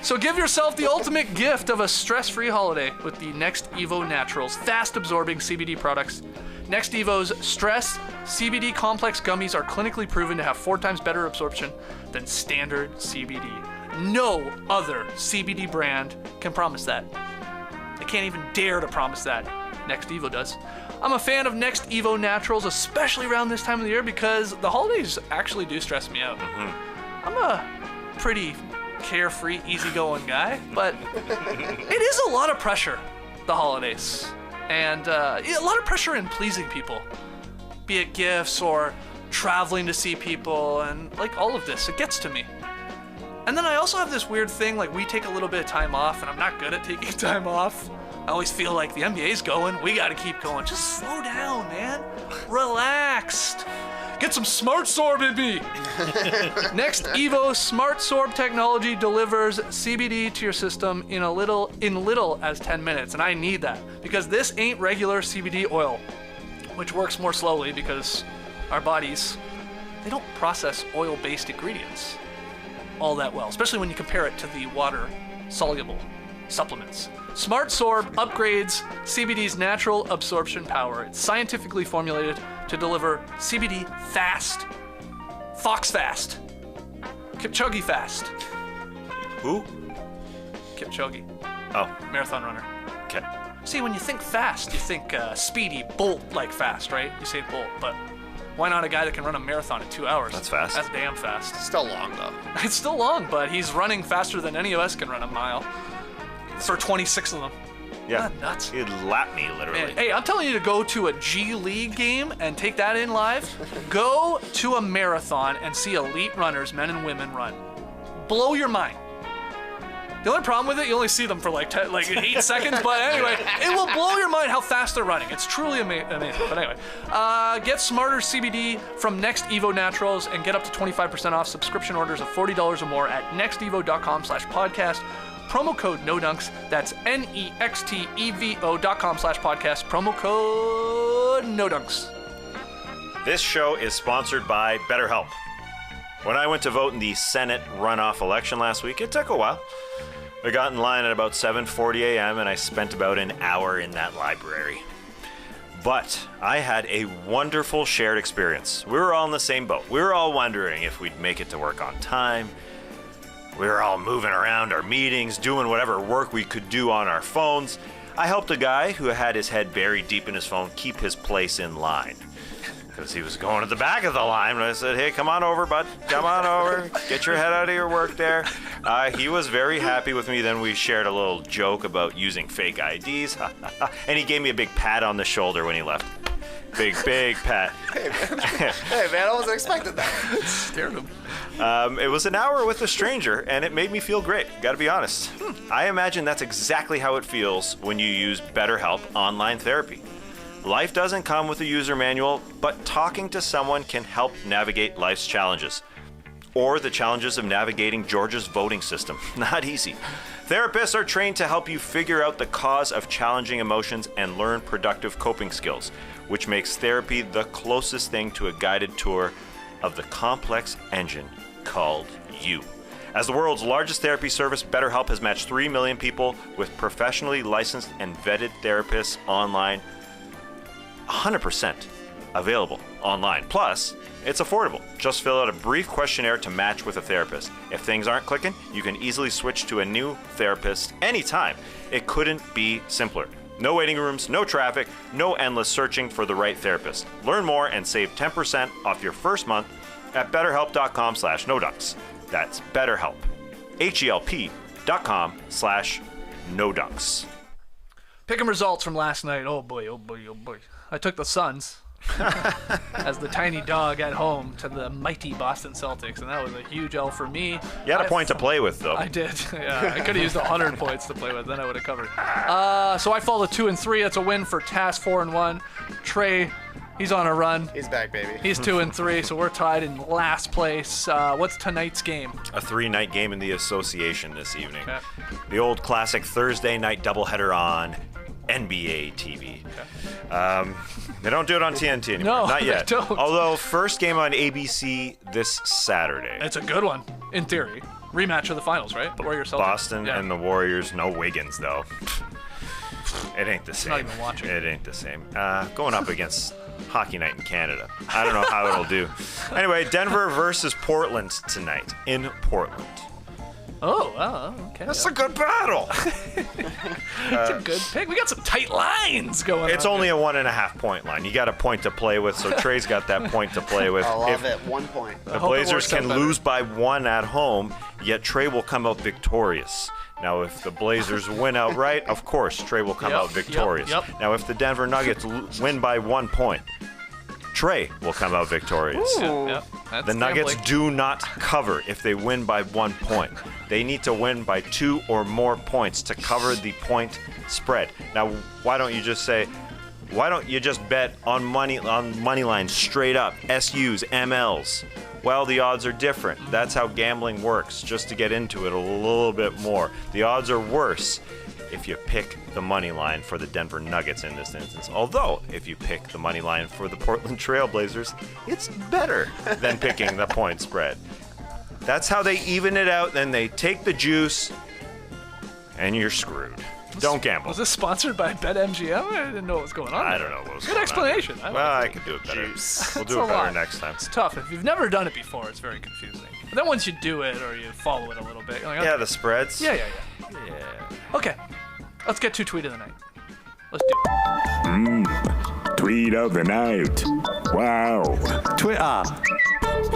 So give yourself the ultimate gift of a stress-free holiday with the Next Evo Naturals fast-absorbing CBD products. Next Evo's Stress CBD Complex gummies are clinically proven to have 4 times better absorption than standard CBD. No other CBD brand can promise that. They can't even dare to promise that. Next Evo does. I'm a fan of Next Evo Naturals, especially around this time of the year because the holidays actually do stress me out. I'm a pretty carefree, easygoing guy, but it is a lot of pressure, the holidays. And a lot of pressure in pleasing people, be it gifts or traveling to see people, and like all of this, it gets to me. And then I also have this weird thing, like we take a little bit of time off, and I'm not good at taking time off. I always feel like the NBA's going, we gotta keep going. Just slow down, man. Relaxed. Get some Smart Sorb in me. Next Evo Smart Sorb technology delivers CBD to your system in little as 10 minutes, and I need that because this ain't regular CBD oil, which works more slowly because our bodies, they don't process oil-based ingredients all that well, especially when you compare it to the water-soluble supplements. Smart Sorb upgrades CBD's natural absorption power. It's scientifically formulated to deliver CBD fast. Fox fast. Kipchoge fast. Who? Kipchoge. Oh, Marathon runner. okay. See, when you think fast, you think speedy, Bolt-like fast, right? You say Bolt, but why not a guy that can run a marathon in 2 hours? That's fast. That's damn fast. Still long, though. It's still long, but he's running faster than any of us can run a mile. For 26 of them. Yeah. Isn't that nuts? He'd lap me, literally. Man, hey, I'm telling you to go to a G League game and take that in live. Go to a marathon and see elite runners, men and women, run. Blow your mind. The only problem with it, you only see them for like 8 seconds, but anyway, it will blow your mind how fast they're running. It's truly amazing. But anyway, get Smarter CBD from Next Evo Naturals and get up to 25% off subscription orders of $40 or more at nextevo.com/podcast. Promo code NODUNKS. That's nextevo.com/podcast. Promo code NODUNKS. This show is sponsored by BetterHelp. When I went to vote in the Senate runoff election last week, it took a while. I got in line at about 7:40 a.m. and I spent about an hour in that library. But I had a wonderful shared experience. We were all in the same boat. We were all wondering if we'd make it to work on time. We were all moving around our meetings, doing whatever work we could do on our phones. I helped a guy who had his head buried deep in his phone keep his place in line because he was going to the back of the line. And I said, hey, come on over, bud. Come on over. Get your head out of your work there. He was very happy with me. Then we shared a little joke about using fake IDs. And he gave me a big pat on the shoulder when he left. Big pat. Hey, man, I wasn't expecting that. Scared him. It was an hour with a stranger, and it made me feel great, gotta be honest. I imagine that's exactly how it feels when you use BetterHelp online therapy. Life doesn't come with a user manual, but talking to someone can help navigate life's challenges. Or the challenges of navigating Georgia's voting system. Not easy. Therapists are trained to help you figure out the cause of challenging emotions and learn productive coping skills, which makes therapy the closest thing to a guided tour of the complex engine called you. As the world's largest therapy service, BetterHelp has matched 3 million people with professionally licensed and vetted therapists online. 100% available online. Plus, it's affordable. Just fill out a brief questionnaire to match with a therapist. If things aren't clicking, you can easily switch to a new therapist anytime. It couldn't be simpler. No waiting rooms, no traffic, no endless searching for the right therapist. Learn more and save 10% off your first month at betterhelp.com/nodunks. That's BetterHelp. HELP.com/nodunks. Pick'em results from last night. Oh boy. I took the Suns as the tiny dog at home to the mighty Boston Celtics, and that was a huge L for me. You had a point to play with, though. I did. Yeah, I could have used 100 points to play with, then I would have covered. So I fall to 2-3. That's a win for Tass, 4-1. Trey, he's on a run. He's back, baby. He's 2-3, so we're tied in last place. What's tonight's game? A 3-night game in the association this evening. Okay. The old classic Thursday night doubleheader on NBA TV. Okay. They don't do it on TNT anymore. No, not yet. they don't. Although, first game on ABC this Saturday. It's a good one, in theory. Rematch of the finals, right? Warriors Celtics. Boston Yeah. and the Warriors. No Wiggins, though. It ain't the same. Not even watching. It ain't the same. Going up against Hockey Night in Canada. I don't know how it'll do. Anyway, Denver versus Portland tonight in Portland. Oh, wow, okay. That's a good battle. That's a good pick. We got some tight lines going on. It's only a 1.5 point line. You got a point to play with, so Trey's got that point to play with. I love If it. 1 point. the Blazers can lose by 1 at home, yet Trey will come out victorious. Now, if the Blazers win outright, of course, Trey will come out victorious. Yep. Now, if the Denver Nuggets win by 1 point, Trey will come out victorious. Yep. That's The Nuggets gambling. do not cover if they win by 1 point. They need to win by 2 or more points to cover the point spread. Now, why don't you just bet on money line straight up, SUs, MLs? Well, the odds are different. That's how gambling works. Just to get into it a little bit more, the odds are worse if you pick the money line for the Denver Nuggets in this instance. Although, if you pick the money line for the Portland Trail Blazers, it's better than picking the point spread. That's how they even it out. Then they take the juice, and you're screwed. Don't gamble. Was this sponsored by BetMGM? I didn't know what was going on. I don't know what was Good going on. explanation. I Well, like I could do it better. Juice. We'll It's do a it better lot. next time. It's tough. If you've never done it before, it's very confusing. But then once you do it or you follow it a little bit, you're like, Yeah, okay. the spreads. yeah. Yeah. Okay, let's get to tweet of the night. Let's do it. Tweet of the night. Wow. Twitter.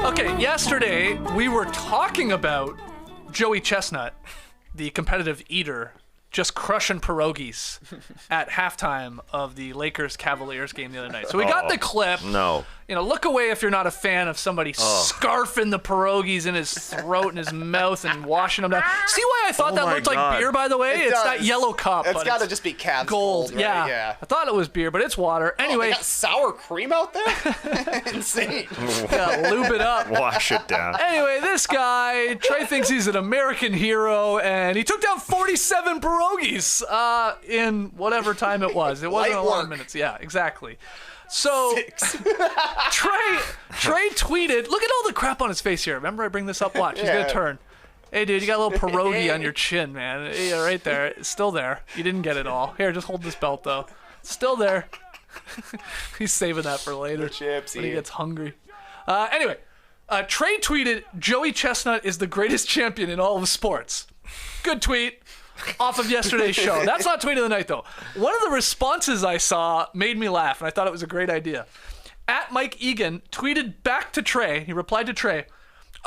Okay, yesterday we were talking about Joey Chestnut, the competitive eater, just crushing pierogies at halftime of the Lakers-Cavaliers game the other night. So we got the clip. No. You know, look away if you're not a fan of somebody scarfing the pierogies in his throat and his mouth and washing them down. See why I thought that my looked like God. beer, by the way? It It's does. that yellow cup. It's but got to just be Cavs gold. right? Yeah. I thought it was beer, but it's water. They Anyway, got sour cream out there? Insane. yeah, lube it up. Wash it down. Anyway, this guy, Trey thinks he's an American hero, and he took down 47 pierogies in whatever time it was. It wasn't Light a lot of work. minutes. Yeah, exactly. So Trey tweeted, look at all the crap on his face here. Remember I bring this up? Watch, he's Yeah. going to turn. Hey, dude, you got a little pierogi on your chin, man. Yeah, right there. It's still there. You didn't get it all. Here, just hold this belt, though. It's still there. He's saving that for later chips, when he yeah. gets hungry. Anyway, Trey tweeted, Joey Chestnut is the greatest champion in all of sports. Good tweet off of yesterday's show. That's not tweet of the night, though. One of the responses I saw made me laugh, and I thought it was a great idea. At Mike Egan tweeted back to Trey. He replied to Trey,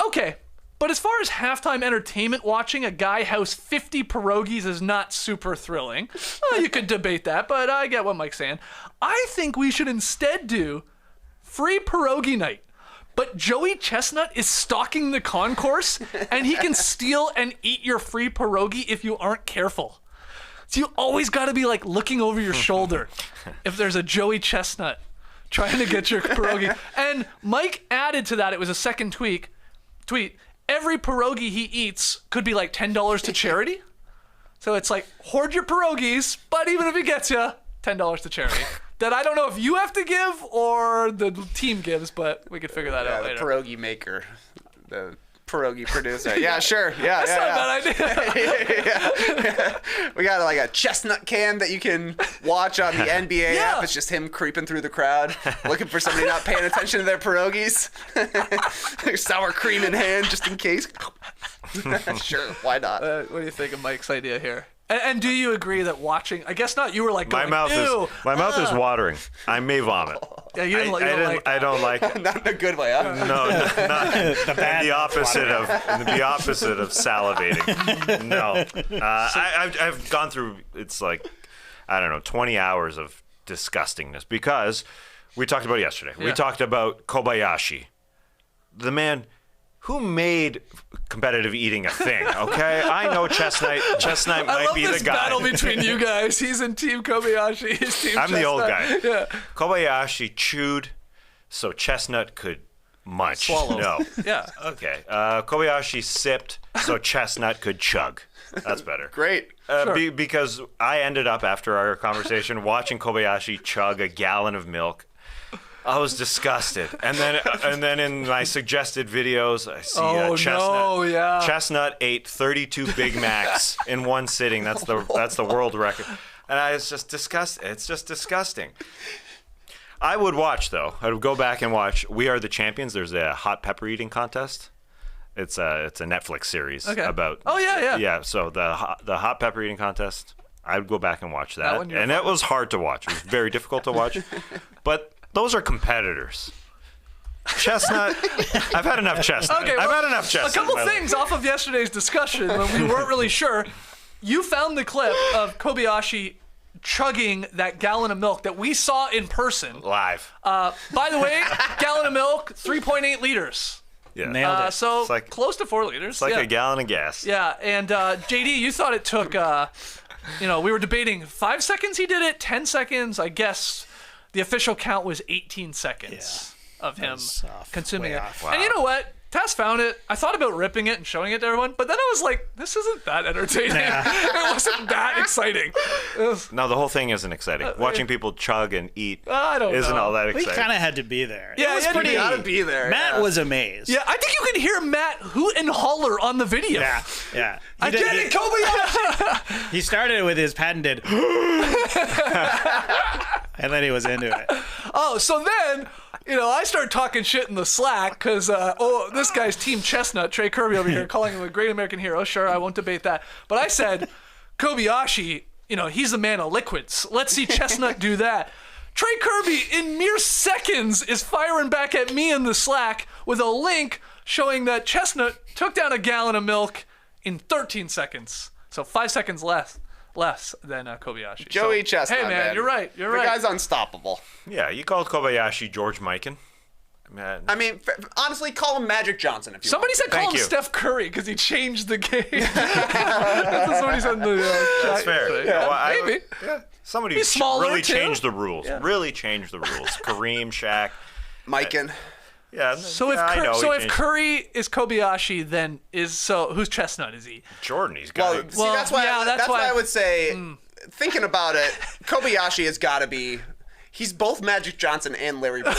okay, but as far as halftime entertainment, watching a guy house 50 pierogies is not super thrilling. Well, you could debate that, but I get what Mike's saying. I think we should instead do free pierogi night. But Joey Chestnut is stalking the concourse, and he can steal and eat your free pierogi if you aren't careful. So you always got to be like looking over your shoulder if there's a Joey Chestnut trying to get your pierogi. And Mike added to that, it was a second tweet. Every pierogi he eats could be like $10 to charity. So it's like, hoard your pierogies, but even if he gets you, $10 to charity. That I don't know if you have to give or the team gives, but we could figure that out The later. pierogi maker. The pierogi producer. Yeah, sure. Yeah, That's not a bad idea. We got like a chestnut cam that you can watch on the NBA Yeah. app. It's just him creeping through the crowd, looking for somebody not paying attention to their pierogies. Sour cream in hand, just in case. Sure, why not? What do you think of Mike's idea here? And do you agree that watching? I guess not. You were like, My going, mouth Ew. is watering. I may vomit. Yeah, you didn't like. I don't like it. Not in a good way, huh? No, not the opposite of salivating. No, I've gone through. It's like, I don't know, 20 hours of disgustingness because we talked about it yesterday. We Yeah. talked about Kobayashi, the man who made competitive eating a thing. Okay, I know Chestnut I might love be this the guy. battle between you guys. He's in Team Kobayashi. He's Team I'm the old Chestnut. guy. Yeah. Kobayashi chewed so Chestnut could munch. Swallow. No. Yeah. Okay. Kobayashi sipped so Chestnut could chug. That's better. Great. Sure. Because I ended up, after our conversation, watching Kobayashi chug a gallon of milk. I was disgusted. And then in my suggested videos, I see Chestnut. no, yeah. Chestnut ate 32 Big Macs in one sitting. That's the world record. And it's just disgusting. It's just disgusting. I would watch, though. I would go back and watch We Are the Champions. There's a hot pepper eating contest. It's a Netflix series Okay. about. Oh, yeah. Yeah. So the hot pepper eating contest. I'd go back and watch That that. one you're And fine it was hard to watch. It was very difficult to watch. But those are competitors. Chestnut. I've had enough chestnut. Okay, I've well, had enough chestnut. A couple things off of yesterday's discussion when we weren't really sure. You found the clip of Kobayashi chugging that gallon of milk that we saw in person. Live. By the way, gallon of milk, 3.8 liters. Yeah. Nailed it. So It's like- close to 4 liters. It's like yeah. a gallon of gas. Yeah, and JD, you thought it took, we were debating 5 seconds he did it, 10 seconds. I guess the official count was 18 seconds of him consuming way it. off. And you know what? Tess found it. I thought about ripping it and showing it to everyone, but then I was like, this isn't that entertaining. It wasn't that exciting. No, the whole thing isn't exciting. Watching people chug and eat I don't isn't know. all that We exciting. kind of had to be there. Yeah, it was yeah, pretty. You gotta be there. Matt yeah. was amazed. Yeah, I think you can hear Matt hoot and holler on the video. Yeah. I get it, Kobayashi! He started with his patented, and then he was into it. Oh, so then, I start talking shit in the Slack because, this guy's Team Chestnut, Trey Kirby over here, calling him a great American hero. Sure, I won't debate that. But I said, Kobayashi, he's the man of liquids. Let's see Chestnut do that. Trey Kirby, in mere seconds, is firing back at me in the Slack with a link showing that Chestnut took down a gallon of milk in 13 seconds. So 5 seconds less than Kobayashi. Joey So, Chestnut, hey, man, you're right. The guy's unstoppable. Yeah, you called Kobayashi George Mikan. I mean, honestly, call him Magic Johnson if you Somebody said call Thank him you. Steph Curry because he changed the game. That's what somebody said in the That's chat fair. yesterday. Yeah, well, Maybe. Somebody He's smaller, really too. changed the rules. Really changed the rules. Kareem, Shaq. want. Mikan. Yeah. So if I know he if changed- Curry is Kobayashi, then who's Chestnut? Is he? Jordan, he's got. Well, see, that's why. That's why I would say, thinking about it, Kobayashi has got to be. He's both Magic Johnson and Larry Bird.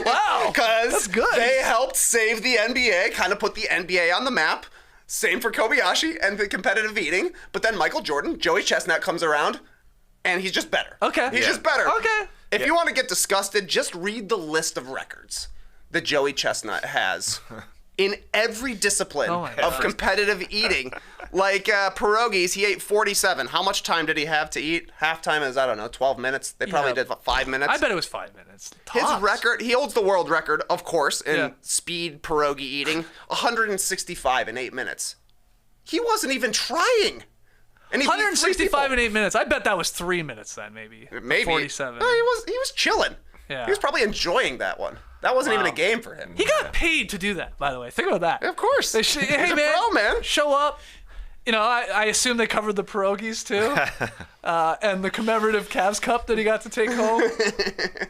Wow, Because that's good. they helped save the NBA, kind of put the NBA on the map. Same for Kobayashi and the competitive eating. But then Michael Jordan, Joey Chestnut comes around, and he's just better. Okay. He's just better. Okay. If you want to get disgusted, just read the list of records that Joey Chestnut has in every discipline Oh my of God. competitive eating. Like pierogies, he ate 47. How much time did he have to eat? Halftime is, 12 minutes. They probably Yeah. did 5 minutes. I bet it was 5 minutes. His Tops. record, he holds the world record, of course, in Yeah. speed pierogi eating, 165 in 8 minutes. He wasn't even trying. And he beat 165 in three 8 minutes. I bet that was 3 minutes then, maybe. people. Maybe 47. No, he was chilling. Yeah. He was probably enjoying that one. That wasn't even a game for him. He got paid to do that, by the way. Think about that. Of course. Hey, He's man, a pro, man. show up. I assume they covered the pierogies too, and the commemorative Cavs Cup that he got to take home.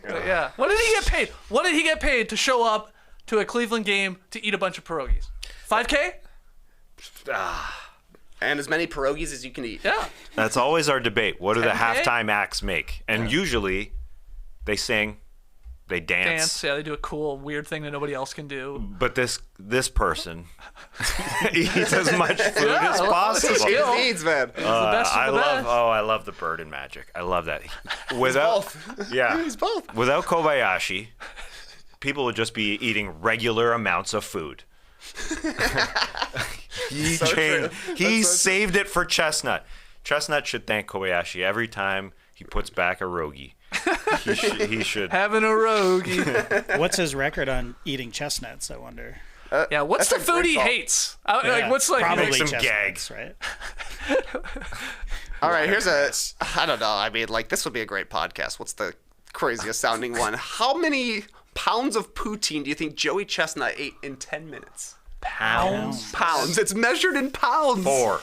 Yeah. What did he get paid? What did he get paid to show up to a Cleveland game to eat a bunch of pierogies? $5K? And as many pierogies as you can eat. Yeah. That's always our debate. What do the 10K? halftime acts make? And usually, they sing, they Dance. Yeah, they do a cool, weird thing that nobody else can do. But this person eats as much food as well, possible. it's skill. He needs, man. The best I of the best. love the bird in Magic. I love that. Without both. yeah, He's both. without Kobayashi, people would just be eating regular amounts of food. He saved it for Chestnut. Chestnut should thank Kobayashi every time he puts back a rogie. He should. Having a rogie. What's his record on eating chestnuts, I wonder? Yeah, what's the That's a food great he call. hates? Yeah, Like, what's like? probably Make some chestnuts, gags. right? All right, here's I don't know. I mean, this would be a great podcast. What's the craziest sounding one? How many pounds of poutine do you think Joey Chestnut ate in 10 minutes? Pounds? Pounds. It's measured in pounds. 4.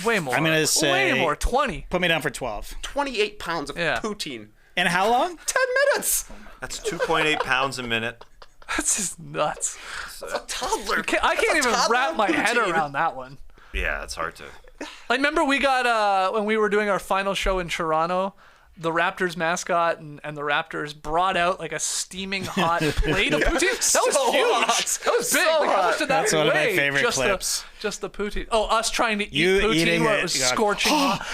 Way more. I'm gonna say- way more. 20. Put me down for 12. 28 pounds of Yeah. poutine. And how long? 10 minutes. That's 2.8 pounds a minute. That's just nuts. A toddler. I can't even toddler wrap my head poutine. around that one. Yeah, it's hard to. Like, remember we got when we were doing our final show in Toronto, the Raptors mascot and the Raptors brought out like a steaming hot plate of poutine. That was So huge. hot. That was big. So Like, how much hot. did that That's one of my weigh? favorite just clips. Just the poutine. Oh, us trying to eat You poutine eating where it, it was you go, scorching hot.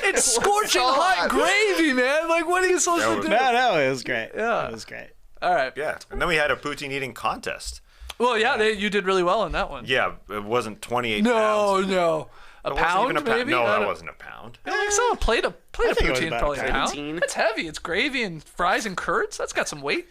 It's scorching so hot hot. gravy, man. Like, what are you supposed to do? No, it was great. Yeah. It was great. All right. Yeah, and then we had a poutine eating contest. Well, yeah, you did really well in that one. Yeah, it wasn't 28 pounds. No. A It wasn't pound, even a pound. maybe? No, I that don't- wasn't a pound. I think so. A plate of think it was poutine about probably a a pound. 17. It's heavy. It's gravy and fries and curds. That's got some weight.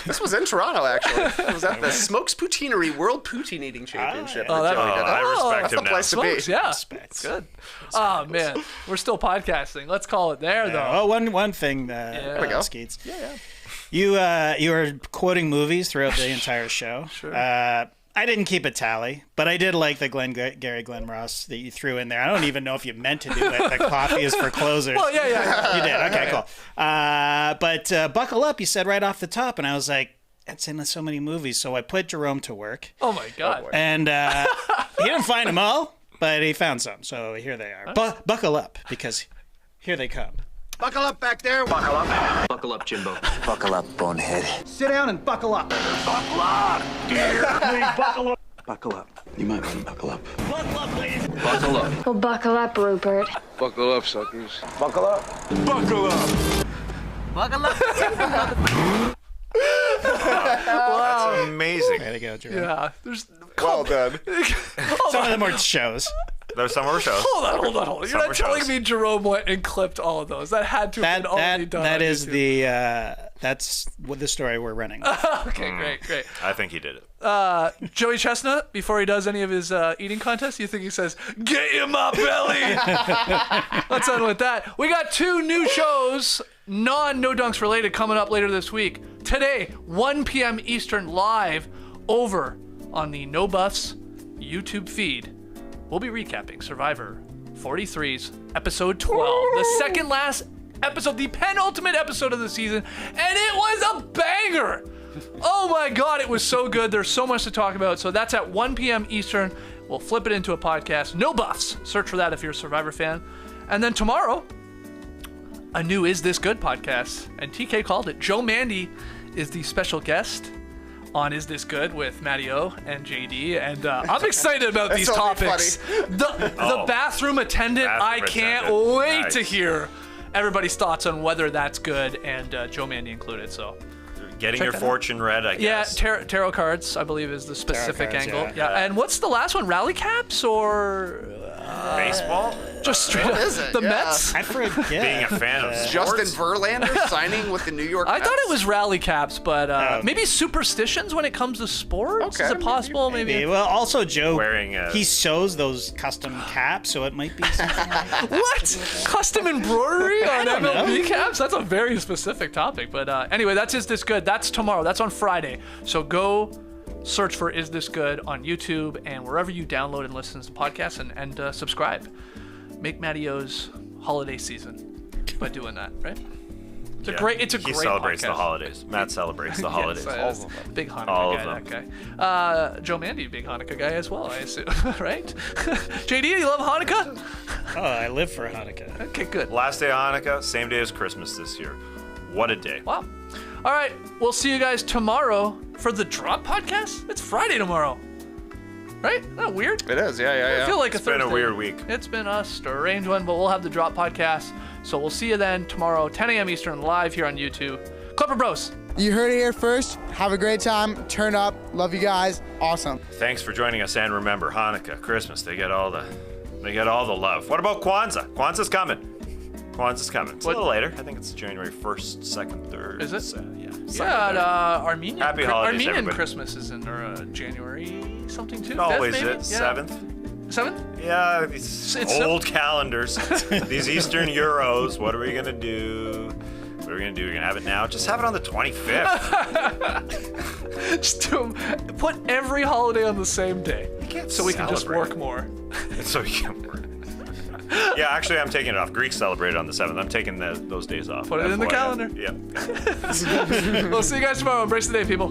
This was in Toronto, actually. It was at the Smokes Poutineery World Poutine Eating Championship. Oh, that- I respect That's him the place to be. Smokes, yeah. It's good. Oh, man. We're still podcasting. Let's call it there, though. Oh, one thing. we go. Skeets. You were quoting movies throughout the entire show. Sure. I didn't keep a tally, but I did like the Glenn Ross that you threw in there. I don't even know if you meant to do it. The coffee is for closers. Well, yeah. You did. Okay, cool. But buckle up, you said right off the top, and I was like, that's in so many movies. So I put Jerome to work, Oh, my God. and he didn't find them all, but he found some. So here they are. Buckle up, because here they come. Buckle up back there. Buckle up. Buckle up, Jimbo. Buckle up, bonehead. Sit down and buckle up. Buckle up, dear. Please buckle up. Buckle up. You might want to buckle up. Buckle up. Well, buckle up, Rupert. Buckle up, suckers. Buckle up. Buckle up. Buckle up. That's amazing. There you go, Jerome. Yeah. There's. Well done. Some of them were shows. There's some more shows. Hold on. You're Summer not telling shows. me Jerome went and clipped all of those. That had to have been already done. That on is YouTube. that's what the story we're running. Okay, great. I think he did it. Joey Chestnut, before he does any of his eating contests, you think he says, "Get in my belly"? Let's end with that. We got 2 new shows, no dunks related, coming up later this week. Today, 1 p.m. Eastern, live over on the No Buffs YouTube feed. We'll be recapping Survivor 43's episode 12, the second last episode, the penultimate episode of the season, and it was a banger. Oh my God, it was so good. There's so much to talk about. So that's at 1 p.m. Eastern. We'll flip it into a podcast. No Buffs. Search for that if you're a Survivor fan. And then tomorrow, a new Is This Good podcast. And TK called it. Joe Mandy is the special guest on Is This Good with Matty O and JD. And I'm excited about these topics. The bathroom attendant, I can't wait to hear everybody's thoughts on whether that's good, and Joe Mandy included. So Getting your fortune read, I guess. Yeah, tarot cards, I believe, is the specific cards, angle. yeah. And what's the last one? Rally caps or Baseball? just straight up is it? the Yeah. Mets? I forget. Being a fan of sports? Justin Verlander signing with the New York I Mets. thought it was rally caps, but maybe superstitions when it comes to sports. Okay. Is it possible? Maybe. Well, also Joe, Wearing he sews those custom caps, so it might be something like What? Custom embroidery on don't MLB know. caps? That's a very specific topic. But anyway, that's Is This Good? That's tomorrow. That's on Friday. So go search for Is This Good on YouTube and wherever you download and listen to podcasts, and subscribe. Make Matty O's holiday season by doing that, right? It's a great He celebrates podcast. the holidays. Matt celebrates the holidays. Yes, big Hanukkah All guy, of that guy. Joe Mandy, big Hanukkah guy as well, I assume, right? JD, you love Hanukkah? Oh, I live for Hanukkah. Okay, good. Last day of Hanukkah, same day as Christmas this year. What a day. Wow. All right, we'll see you guys tomorrow for the Drop Podcast. It's Friday tomorrow, right? Isn't that weird? It is, yeah. I feel like It's a Thursday. been a weird week. It's been a strange one, but we'll have the Drop Podcast. So we'll see you then tomorrow, 10 a.m. Eastern, live here on YouTube. Clipper Bros. You heard it here first. Have a great time. Turn up. Love you guys. Awesome. Thanks for joining us, and remember, Hanukkah, Christmas, they get all the love. What about Kwanzaa? Kwanzaa's coming. It's a little later. I think it's January 1st, 2nd, 3rd. Is it? Yeah. Armenian. Happy holidays, Armenian everybody. Christmas is in January something too. Always Fifth, maybe? it. Yeah. 7th? 7th? Yeah, these It's old calendars. These Eastern Euros. What are we going to do? We're going to have it now. Just have it on the 25th. Just put every holiday on the same day, so we can just celebrate. work more. So we can work. Yeah, actually, I'm taking it off. Greeks celebrate on the 7th. I'm taking those days off. Put it in the FYI. calendar. Yep. We'll see you guys tomorrow. Embrace the day, people.